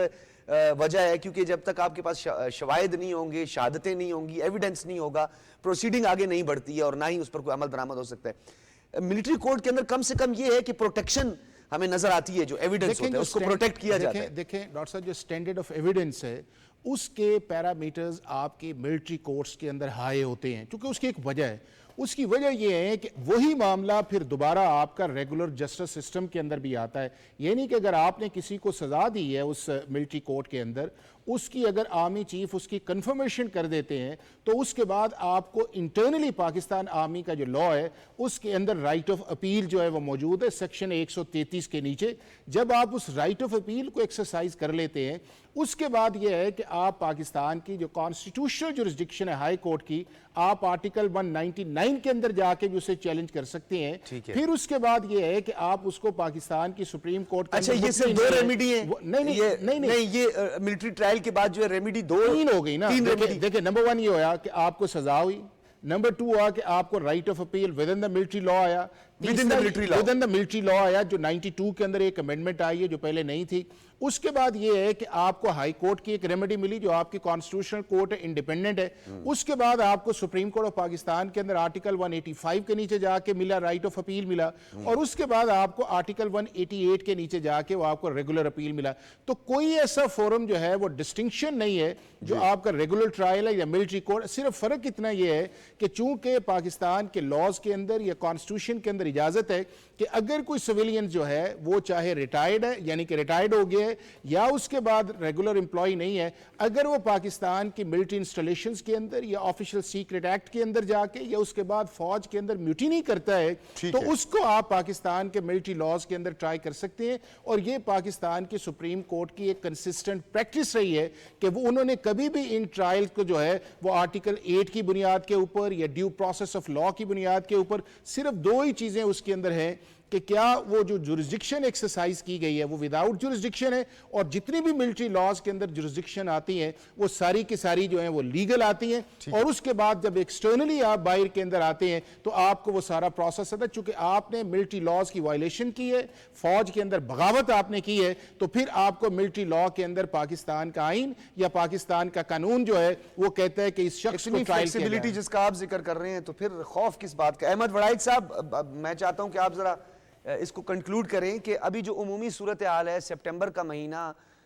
वजह है क्योंकि जब तक आपके पास शवाहिद नहीं होंगे, शहादतें नहीं होंगी, एविडेंस नहीं होगा, प्रोसीडिंग आगे नहीं बढ़ती है और ना ही उस पर कोई अमल दरामद हो सकता है। मिलिट्री कोर्ट के अंदर कम से कम ये है कि प्रोटेक्शन हमें नजर आती है, जो एविडेंस होता है उसको प्रोटेक्ट किया जाता है। देखें डॉक्टर साहब, जो स्टैंडर्ड ऑफ एविडेंस है उसके पैरामीटर्स आपके मिलिट्री कोर्ट्स के अंदर हाई होते हैं, क्योंकि उसकी एक वजह है। उसकी वजह यह है कि वही मामला फिर दोबारा आपका रेगुलर जस्टिस सिस्टम के अंदर भी आता है। ये नहीं कि अगर आपने किसी को सजा दी है उस मिलिट्री कोर्ट के अंदर, उसकी अगर आर्मी चीफ उसकी कंफर्मेशन कर देते हैं तो उसके बाद आपको इंटरनली पाकिस्तान आर्मी का जो लॉ है उसके अंदर राइट ऑफ अपील जो है वो मौजूद है सेक्शन 133 के नीचे। जब आप उस राइट ऑफ अपील को एक्सरसाइज कर लेते हैं उसके बाद यह है कि आप पाकिस्तान की जो कॉन्स्टिट्यूशनल जुरिस्डिक्शन है हाई कोर्ट की, आप आर्टिकल 199 के अंदर जाके भी उसे चैलेंज कर सकते हैं। फिर उसके बाद यह है कि आप उसको पाकिस्तान की सुप्रीम कोर्ट के अच्छा, ये सिर्फ 2 रेमेडी है? नहीं, ये मिलिट्री ट्रायल के बाद जो है रेमेडी 3 हो गई ना। देखिए नंबर 1 ये होया कि आपको सजा हुई, नंबर 2 हुआ कि आपको right of appeal within the military law आया, within the military law आया जो 92 के अंदर एक अमेंडमेंट आई है जो पहले नहीं थी। उसके बाद ये है कि आपको हाई कोर्ट की एक रेमेडी मिली जो आपकी कॉन्स्टिट्यूशनल कोर्ट है, इंडिपेंडेंट है। उसके बाद आपको सुप्रीम कोर्ट ऑफ पाकिस्तान के अंदर आर्टिकल 185 के नीचे जाके मिला, राइट ऑफ अपील मिला, और उसके बाद आपको आर्टिकल 188 के नीचे जाके वो आपको रेगुलर अपील मिला। तो कोई ऐसा फोरम जो है वो डिस्टिंक्शन नहीं है जो आपका रेगुलर ट्रायल है या मिलिट्री कोर्ट। सिर्फ फर्क इतना यह है कि चूंकि पाकिस्तान के लॉज के अंदर या कॉन्स्टिट्यूशन के अंदर इजाजत है कि अगर कोई सिविलियन जो है वो चाहे रिटायर्ड है यानी कि रिटायर्ड हो गया है या उसके बाद रेगुलर एम्प्लॉय नहीं है, अगर वो पाकिस्तान की मिलिट्री इंस्टॉलेशंस के अंदर या ऑफिशियल सीक्रेट एक्ट के अंदर जाके या उसके बाद फौज के अंदर म्यूटिनी करता है तो उसको आप पाकिस्तान के मिलिट्री लॉज के अंदर ट्राई कर सकते हैं। और ये पाकिस्तान की सुप्रीम कोर्ट की एक कंसिस्टेंट प्रैक्टिस रही है कि वो उन्होंने कभी भी इन ट्रायल को जो है वो आर्टिकल 8 की बुनियाद के ऊपर या ड्यू प्रोसेस ऑफ लॉ की बुनियाद के ऊपर, सिर्फ 2 ही चीजें उसके अंदर हैं कि क्या वो जो जुरिस्डिक्शन एक्सरसाइज की गई है वो विदाउट जुरिस्डिक्शन है, और जितनी भी मिलिट्री लॉज के अंदर जुरिस्डिक्शन आती है वो सारी की सारी जो है वो लीगल आती हैं। और उसके बाद जब एक्सटर्नली आप बाहर के अंदर आते हैं तो आपको वो सारा प्रोसेस आता है। चूंकि आपने मिलिट्री लॉज की वायलेशन की है, फौज के अंदर बगावत आपने की है, तो फिर आपको मिलिट्री लॉ के अंदर पाकिस्तान का आइन या पाकिस्तान का कानून जो है वो कहता है कि इस शख्स को फ्लेक्सिबिलिटी जिसका आप जिक्र कर रहे हैं, तो फिर खौफ किस बात का? अहमद वड़ाइद साहब, मैं चाहता हूं कि आप जरा इसको कंक्लूड करें कि अभी जो उमूमी सूरत हाल है, सितंबर का महीना,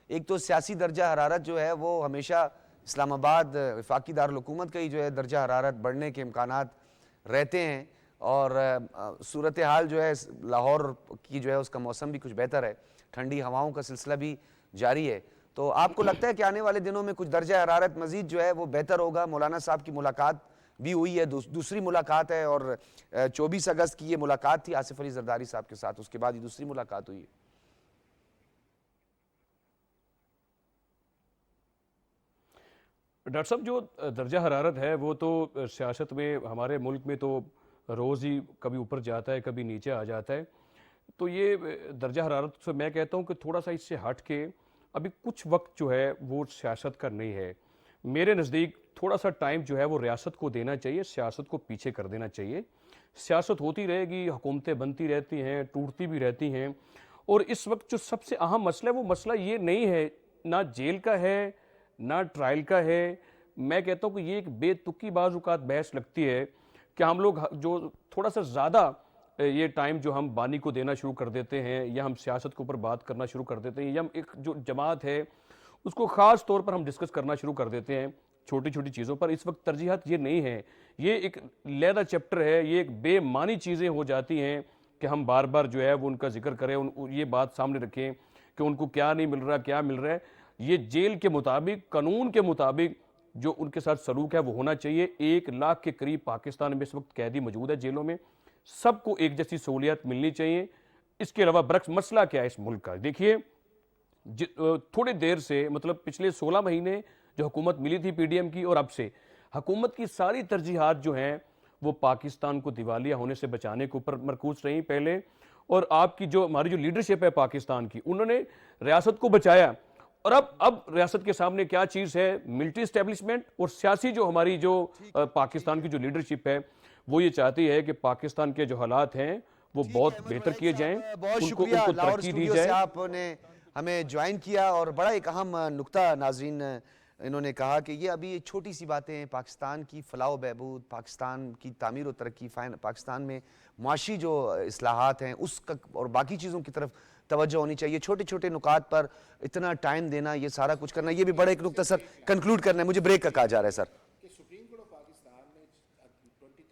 एक तो सियासी दर्जा हरारत जो है वो हमेशा इस्लामाबाद वफाकी दारुल हुकूमत का ही जो है दर्जा हरारत बढ़ने के इम्कानात रहते हैं, और सूरत हाल जो है लाहौर की जो है उसका मौसम भी कुछ बेहतर है, ठंडी हवाओं का सिलसिला भी जारी है। तो आपको लगता है कि आने वाले दिनों में कुछ दर्जा हरारत मजीद जो है वो बेहतर होगा? मौलाना साहब की मुलाकात भी हुई है, दूसरी मुलाकात है, और 24 अगस्त की ये मुलाकात थी आसिफ अली जरदारी साहब के साथ, उसके बाद ये दूसरी मुलाकात हुई है। डॉक्टर साहब, जो दर्जा हरारत है वो तो सियासत में हमारे मुल्क में तो रोज़ ही कभी ऊपर जाता है कभी नीचे आ जाता है। तो ये दर्जा हरारत से मैं कहता हूँ कि थोड़ा सा इससे हट के अभी कुछ वक्त जो है वो सियासत का नहीं है। मेरे नज़दीक थोड़ा सा टाइम जो है वो रियासत को देना चाहिए, सियासत को पीछे कर देना चाहिए। सियासत होती रहेगी, हुकूमतें बनती रहती हैं, टूटती भी रहती हैं, और इस वक्त जो सबसे अहम मसला है वो मसला ये नहीं है, ना जेल का है ना ट्रायल का है। मैं कहता हूँ कि ये एक बेतुकी बाज़-औक़ात बहस लगती है कि हम लोग जो थोड़ा सा ज़्यादा ये टाइम जो हम बानी को देना शुरू कर देते हैं, या हम सियासत के ऊपर बात करना शुरू कर देते हैं, या हम एक जो जमात है उसको ख़ास तौर पर हम डिस्कस करना शुरू कर देते हैं छोटी छोटी चीज़ों पर। इस वक्त तरजीहात ये नहीं है, ये एक लैदा चैप्टर है, ये एक बेमानी चीज़ें हो जाती हैं कि हम बार बार जो है वो उनका जिक्र करें, ये बात सामने रखें कि उनको क्या नहीं मिल रहा, क्या मिल रहा है। ये जेल के मुताबिक, कानून के मुताबिक जो उनके साथ सलूक है वो होना चाहिए। 1 लाख के करीब पाकिस्तान में इस वक्त कैदी मौजूद है जेलों में, सबको एक जैसी सहूलियत मिलनी चाहिए। इसके अलावा बरक्स मसला क्या है इस मुल्क का? देखिए, थोड़े देर से, मतलब पिछले 16 महीने जो हुकूमत मिली थी पीडीएम की, और अब से हुकूमत की सारी तरजीहात जो हैं वो पाकिस्तान को दिवालिया होने से बचाने के ऊपर मरकूज रही पहले। और आपकी जो हमारी जो लीडरशिप है पाकिस्तान की, उन्होंने रियासत को बचाया। और अब रियासत के सामने क्या चीज़ है, मिलिट्री इस्टेब्लिशमेंट और सियासी जो हमारी जो पाकिस्तान की जो लीडरशिप है वो ये चाहती है कि पाकिस्तान के जो हालात हैं वो ठीक बहुत है अहमद बेहतर वहीद किए साहब, जाएं, बहुत उनको शुक्रिया उनको लाहौर तरक्की दी स्टूडियो से जाए। आपने हमें ज्वाइन किया। और बड़ा एक अहम नुक्ता नाजरीन इन्होंने कहा कि ये अभी छोटी सी बातें हैं, पाकिस्तान की फलाह बहबूद, पाकिस्तान की तामीर और तरक्की, पाकिस्तान में माशी जो इस्लाहात हैं उसका और बाकी चीज़ों की तरफ तवज्जो होनी चाहिए। छोटे छोटे नुकात पर इतना टाइम देना, ये सारा कुछ करना, ये भी बड़ा एक नुक्ता सर कंक्लूड करना है। मुझे ब्रेक का कहा जा रहा है सर। कि सुप्रीम कोर्ट ऑफ पाकिस्तान ने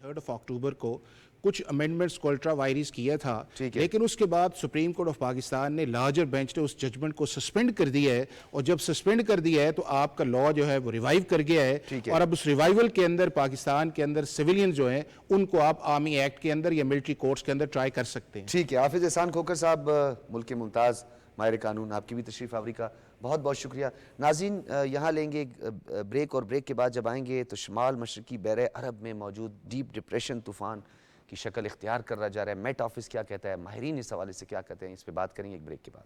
23 अक्टूबर को कुछ अमेंडमेंट्स को अल्ट्रा वायरिस किया था, ठीक है। लेकिन उसके बाद सुप्रीम कोर्ट ऑफ पाकिस्तान ने लार्जर बेंच ने उस जजमेंट को सस्पेंड कर दिया है। और जब सस्पेंड कर दिया है तो आपका लॉ जो है वो रिवाइव कर गया है। ठीक है। और अब उस रिवाइवल के अंदर पाकिस्तान के अंदर सिविलियन जो हैं उनको आप आर्मी एक्ट के अंदर या मिलिट्री कोर्ट्स के अंदर ट्राई कर सकते हैं। ठीक है, हाफिज एहसान खोकर साहब, मुल्क के मुमताज़ माहिर कानून, आपकी भी तशरीफ़ आवरी का बहुत बहुत शुक्रिया। नाज़रीन, यहाँ लेंगे एक ब्रेक, और ब्रेक के बाद जब आएंगे तो शुमाल मशरकी बैर अरब में मौजूद डीप डिप्रेशन तूफ़ान की शक्ल इख्तियार कर रहा जा रहा है। मेट ऑफिस क्या कहता है, माहिरीन इस हवाले से क्या कहते हैं, इस पर बात करेंगे एक ब्रेक के बाद।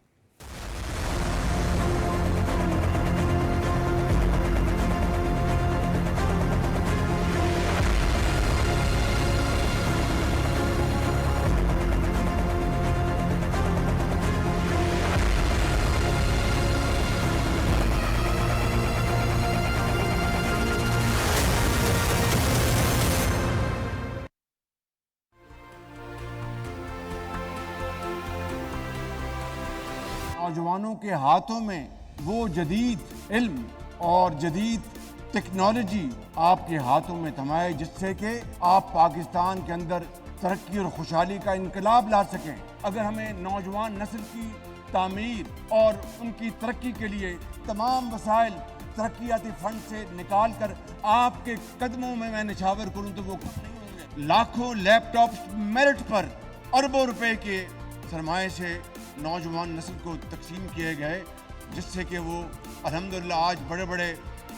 नौजवानों के हाथों में वो जदीद इल्म और जदीद टेक्नोलॉजी आपके हाथों में थमाए जिससे कि आप पाकिस्तान के अंदर तरक्की और खुशहाली का इनकलाब ला सकें। अगर हमें नौजवान नस्ल की तामीर और उनकी तरक्की के लिए तमाम वसाइल तरक्याती फंड से निकाल कर आपके कदमों में मैं निछावर करूं तो वो कम नहीं होंगे। लाखों लैपटॉप्स मेरिट पर अरबों रुपए के सरमाए से नौजवान नस्ल को तकसीम किए गए, जिससे कि वो अल्हम्दुलिल्लाह आज बड़े बड़े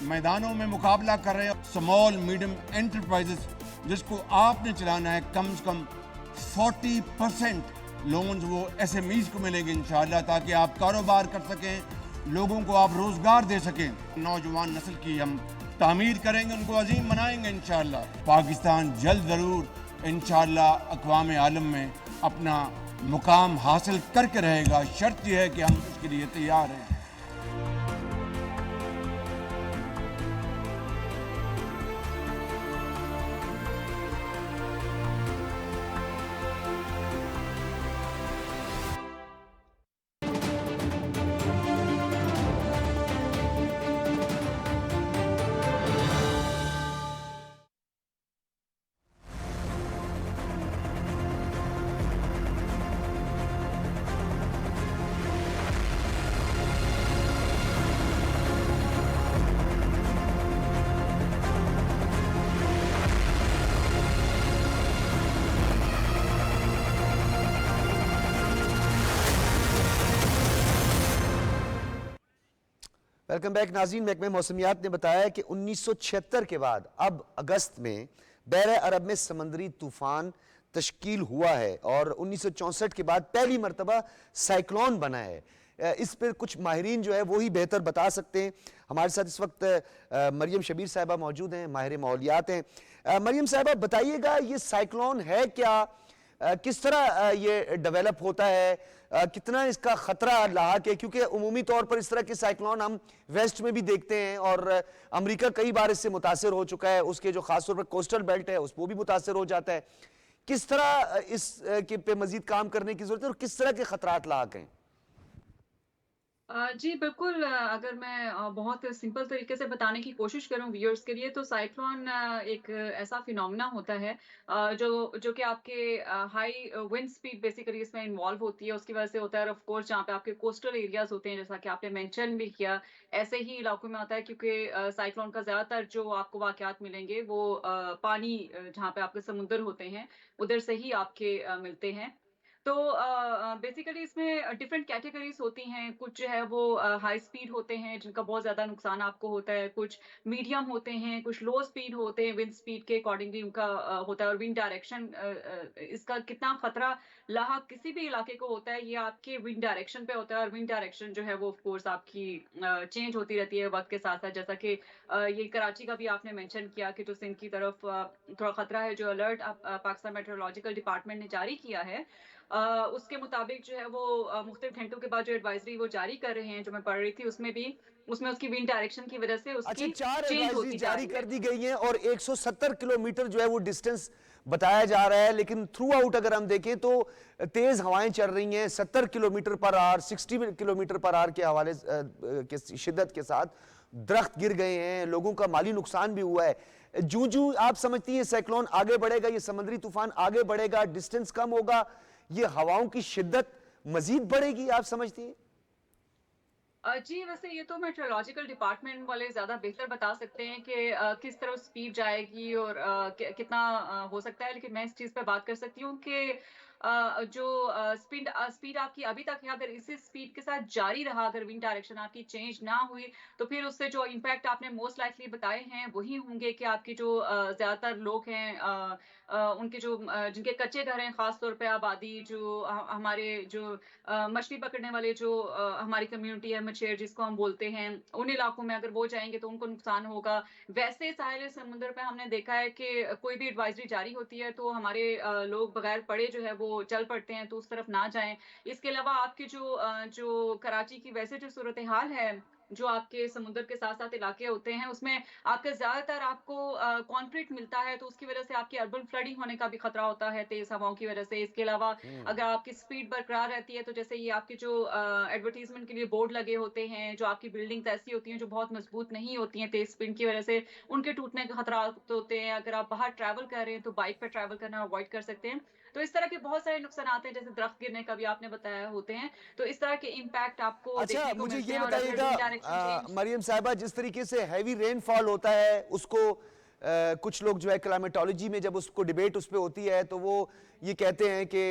मैदानों में मुकाबला कर रहे हैं। स्मॉल मीडियम एंटरप्राइजेस जिसको आपने चलाना है, कम से कम 40% लोन्स वो SMEs को मिलेंगे इंशाअल्लाह, ताकि आप कारोबार कर सकें, लोगों को आप रोजगार दे सकें। नौजवान नस्ल की हम तामीर करेंगे, उनको अजीम बनाएंगे इंशाअल्लाह। पाकिस्तान जल्द ज़रूर इंशाअल्लाह अक़वाम आलम में अपना मुकाम हासिल करके रहेगा। शर्त यह है कि हम उसके लिए तैयार हैं। वेलकम बैक नाज़रीन। महकमे मौसमियात ने बताया कि 1976 के बाद अब अगस्त में बैर अरब में समंदरी तूफ़ान तश्कील हुआ है और 1964 के बाद पहली मरतबा साइक्लोन बना है। इस पर कुछ माहिरीन जो है वो ही बेहतर बता सकते हैं। हमारे साथ इस वक्त मरियम शबीर साहिबा मौजूद हैं, माहिर माहौलियात हैं। मरियम साहिबा बताइएगा, ये साइक्लोन है क्या, किस तरह ये डेवलप होता है, कितना इसका खतरा लाक है, क्योंकि उमूमी तौर पर इस तरह के साइक्लोन हम वेस्ट में भी देखते हैं और अमेरिका कई बार इससे मुतासर हो चुका है, उसके जो खासतौर पर कोस्टल बेल्ट है उस वो भी मुतासर हो जाता है। किस तरह इस के पे मजीद काम करने की जरूरत है और किस तरह के खतरात लाक हैं? जी बिल्कुल, अगर मैं बहुत सिंपल तरीके से बताने की कोशिश करूं व्यूअर्स के लिए, तो साइक्लोन एक ऐसा फिनोमेना होता है जो कि आपके हाई विंड स्पीड बेसिकली इसमें इन्वॉल्व होती है, उसकी वजह से होता है। और ऑफ कोर्स जहाँ पे आपके कोस्टल एरियाज होते हैं, जैसा कि आपने मेंशन भी किया, ऐसे ही इलाकों में होता है, क्योंकि साइक्लोन का ज्यादातर जो आपको वाकयात मिलेंगे वो पानी जहाँ पे आपके समुद्र होते हैं उधर से ही आपके मिलते हैं। तो बेसिकली इसमें डिफरेंट कैटेगरीज होती हैं। कुछ जो है वो हाई स्पीड होते हैं जिनका बहुत ज़्यादा नुकसान आपको होता है, कुछ मीडियम होते हैं, कुछ लो स्पीड होते हैं, विंड स्पीड के अकॉर्डिंगली उनका होता है। और विंड डायरेक्शन इसका कितना खतरा लाहक किसी भी इलाके को होता है, ये आपके विंड डायरेक्शन पे होता है। और विंड डायरेक्शन जो है वो ऑफ कोर्स आपकी चेंज होती रहती है वक्त के साथ साथ। जैसा कि ये कराची का भी आपने मेंशन किया कि जो सिंध की तरफ थोड़ा खतरा है, जो अलर्ट पाकिस्तान मेट्रोलॉजिकल डिपार्टमेंट ने जारी किया है, उसके मुताबिक जो है वो मुख्तलिफ घंटों के बाद जो एडवाइजरी वो जारी कर रहे हैं, जो मैं पढ़ रही थी उसमें भी, उसमें उसकी विंड डायरेक्शन की वजह से अच्छा, उसकी 4 चेंज एडवाइजरी होती जा जारी रही है। कर दी गई हैं और 170 किलोमीटर जो है वो डिस्टेंस बताया जा रहा है, लेकिन थ्रू आउट अगर हम देखें तो तेज हवाएं चल रही हैं 70 kilometre per hour, 60 kilometre per hour के हवाले के शिद्दत के साथ। दरख्त गिर गए हैं, लोगों का माली नुकसान भी हुआ है। जूं जूं आप समझती हैं साइक्लोन आगे बढ़ेगा, ये समुद्री तूफान आगे बढ़ेगा, डिस्टेंस कम होगा, ये हवाओं की शिद्दत मजीद बढ़ेगी, आप समझती हैं? जी, वैसे ये तो मेट्रोलॉजिकल डिपार्टमेंट वाले ज़्यादा बेहतर बता सकते हैं कि किस तरफ स्पीड जाएगी और कितना हो सकता है। लेकिन मैं इस चीज़ पे बात कर सकती हूँ कि जो स्पीड आपकी अभी तक है, अगर इसी स्पीड के साथ जारी रहा, अगर विंड डायरेक्शन आपकी चेंज ना हुई, तो फिर उससे जो इम्पैक्ट आपने मोस्ट लाइकली बताए हैं वही होंगे कि आपके जो ज़्यादातर लोग हैं, उनके जो जिनके कच्चे घर हैं, ख़ास तौर पे आबादी जो हमारे जो मछली पकड़ने वाले जो हमारी कम्युनिटी है, मछेर जिसको हम बोलते हैं, उन इलाकों में अगर वो जाएँगे तो उनको नुकसान होगा। वैसे साहिल समुद्र पे हमने देखा है कि कोई भी एडवाइज़री जारी होती है तो हमारे लोग बगैर पढ़े जो है वो चल पड़ते हैं, तो उस तरफ ना जाएँ। इसके अलावा आपके जो कराची की वैसे जो सूरत-ए-हाल है, जो आपके समुद्र के साथ-साथ इलाके होते हैं, उसमें आपका ज़्यादातर आपको कंक्रीट मिलता है, तो उसकी वजह से आपकी अर्बन फ्लडिंग होने का भी खतरा होता है तेज़ हवाओं की वजह से। इसके अलावा अगर आपकी स्पीड बरकरार रहती है, तो जैसे ये आपके जो एडवर्टाइज़मेंट के लिए बोर्ड लगे होते हैं, जो आपकी बिल्डिंग्स ऐसी होती हैं जो बहुत मजबूत नहीं होती हैं तेज़ स्पीड की वजह से, उनके टूटने के खतरात होते हैं। अगर आप बाहर ट्रैवल कर रहे हैं, तो बाइक पे ट्रैवल करना अवॉइड कर सकते हैं। तो इस तरह के बहुत सारे नुकसानात हैं, जैसे दरख्त गिरने का भी आपने बताया होते हैं। तो इस तरह के इम्पैक्ट आपको अच्छा, देखने को मुझे मिलते ये हैं। और अगर बताइएगा विंड डायरेक्शन चेंज मरियम साहिबा, जिस तरीके से हैवी रेनफॉल होता है उसको कुछ लोग जो है क्लाइमेटोलॉजी में जब उसको डिबेट उस पे होती है तो वो ये कहते हैं कि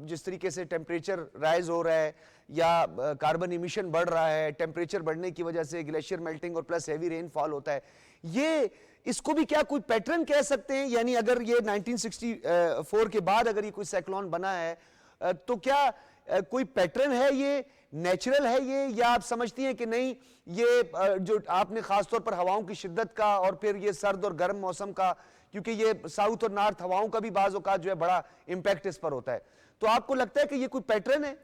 जिस तरीके से टेम्परेचर राइज हो रहा है या कार्बन इमिशन बढ़ रहा है, टेम्परेचर बढ़ने की वजह से ग्लेशियर मेल्टिंग और प्लस हैवी रेनफॉल होता है, ये इसको भी क्या कोई पैटर्न कह सकते हैं? यानी अगर ये 1964 के बाद अगर ये कोई साइक्लोन बना है तो क्या कोई पैटर्न है, ये नेचुरल है ये, या आप समझती हैं कि नहीं ये जो आपने खासतौर पर हवाओं की शिद्दत का और फिर ये सर्द और गर्म मौसम का, क्योंकि ये साउथ और नॉर्थ हवाओं का भी बाज़ औक़ात जो है बड़ा इम्पैक्ट इस पर होता है, तो आपको लगता है कि ये कोई पैटर्न है?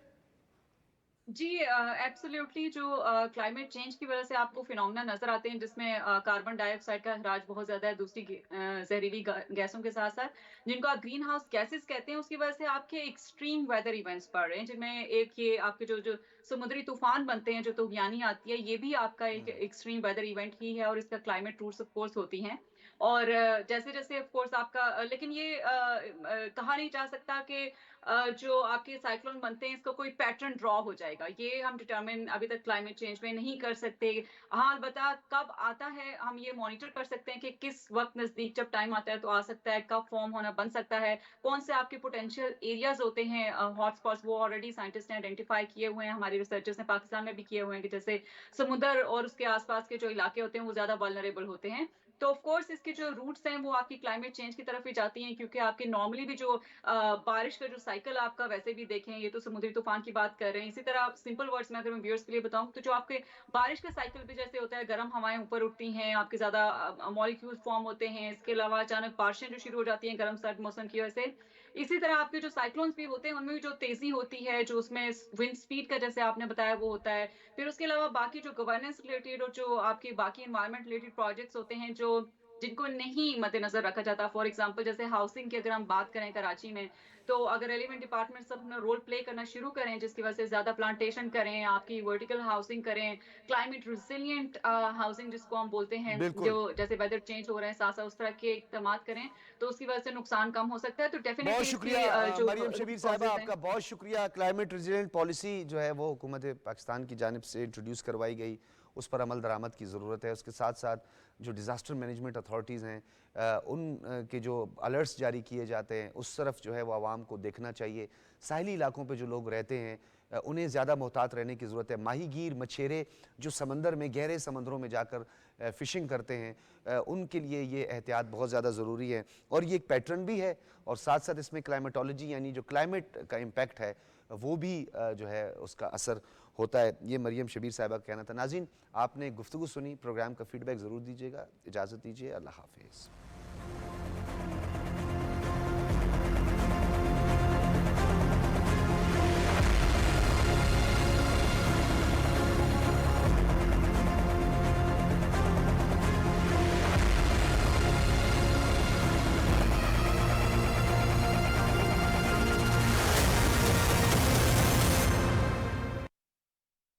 जी, एब्सोल्युटली जो क्लाइमेट चेंज की वजह से आपको फिनोमेना नज़र आते हैं जिसमें कार्बन डाइऑक्साइड का अखराज बहुत ज़्यादा है, दूसरी जहरीली गैसों के साथ-साथ जिनको आप ग्रीन हाउस गैसेस कहते हैं, उसकी वजह से आपके एक्सट्रीम वेदर इवेंट्स बढ़ रहे हैं, जिनमें एक ये आपके जो समुद्री तूफान बनते हैं, जो तूफ़ानी आती है, ये भी आपका एक एक्सट्रीम वेदर इवेंट ही है और इसका क्लाइमेट रूट्स ऑफ कोर्स होती हैं। और जैसे-जैसे ऑफ कोर्स आपका लेकिन ये कहा नहीं जा सकता कि जो आपके साइक्लोन बनते हैं इसका कोई पैटर्न ड्रॉ हो जाएगा। ये हम डिटरमिन अभी तक क्लाइमेट चेंज में नहीं कर सकते। हाँ, अलबत्ता कब आता है हम ये मॉनिटर कर सकते हैं कि किस वक़्त नज़दीक जब टाइम आता है तो आ सकता है, कब फ़ॉर्म होना बन सकता है, कौन से आपके पोटेंशियल एरियाज़ होते हैं हॉट स्पॉट्स, वो ऑलरेडी साइंटिस्ट ने आइडेंटिफ़ाई किए हुए हैं, हमारे रिसर्चर्स ने पाकिस्तान में भी किए हुए हैं कि जैसे समुद्र और उसके आस-पास के जो इलाके होते हैं वो ज़्यादा वल्नरेबल होते हैं। तो ऑफ कोर्स इसके जो रूट्स हैं वो आपकी क्लाइमेट चेंज की तरफ ही जाती हैं, क्योंकि आपके नॉर्मली भी जो बारिश का जो साइकिल आपका वैसे भी देखें, ये तो समुद्री तूफान की बात कर रहे हैं। इसी तरह सिंपल वर्ड्स में अगर मैं व्यूअर्स के लिए बताऊं तो जो आपके बारिश का साइकिल भी जैसे होता है, गर्म हवाएं ऊपर उठती हैं, आपके ज्यादा मॉलिक्यूल्स फॉर्म होते हैं, इसके अलावा अचानक बारिशें जो शुरू हो जाती हैं गर्म सर्द मौसम की वजह से। इसी तरह आपके जो साइक्लोन्स भी होते हैं उनमें भी जो तेजी होती है, जो उसमें विंड स्पीड का जैसे आपने बताया वो होता है। फिर उसके अलावा बाकी जो गवर्नेंस रिलेटेड और जो आपके बाकी एनवायरमेंट रिलेटेड प्रोजेक्ट्स होते हैं जो जिनको नहीं मद्देनजर रखा जाता। फॉर एग्जांपल जैसे हाउसिंग की अगर हम बात करें कराची में, तो अगर रेलिवेंट डिपार्टमेंट सब अपना रोल प्ले करना शुरू करें, जिसकी वजह से ज्यादा प्लांटेशन करें, आपकी वर्टिकल हाउसिंग करें, क्लाइमेट रिसिलियंट हाउसिंग जिसको हम बोलते हैं, जो बिल्कुल। जैसे वेदर चेंज हो रहे हैं साथ साथ उस तरह के इकदाम करें तो उसकी वजह से नुकसान कम हो सकता है। तो बहुत डेफिनेटली शुक्रिया इसके जो मरियम शबीर साहिबा, कॉजेज हैं। आपका बहुत शुक्रिया। क्लाइमेट रेजिलिएंट पॉलिसी जो है वो हुकूमत पाकिस्तान की जानिब से इंट्रोड्यूस करवाई गई उस पर अमल दरामद की ज़रूरत है। उसके साथ साथ जो डिज़ास्टर मैनेजमेंट अथॉरिटीज़ हैं उन के जो अलर्ट्स जारी किए जाते हैं उस तरफ जो है वो आवाम को देखना चाहिए। साहिली इलाकों पे जो लोग रहते हैं उन्हें ज़्यादा मोहतात रहने की ज़रूरत है। माहीगीर मछेरे जो समंदर में, गहरे समंदरों में जाकर फ़िशिंग करते हैं उनके लिए ये एहतियात बहुत ज़्यादा ज़रूरी है। और ये एक पैटर्न भी है और साथ साथ इसमें क्लाइमेटोलॉजी यानी जो क्लाइमेट का इम्पैक्ट है वो भी जो है उसका असर होता है। ये मरियम शबीर साहिबा का कहना था। नाज़रीन, आपने गुफ्तगू सुनी, प्रोग्राम का फीडबैक ज़रूर दीजिएगा। इजाज़त दीजिए, अल्लाह हाफिज़।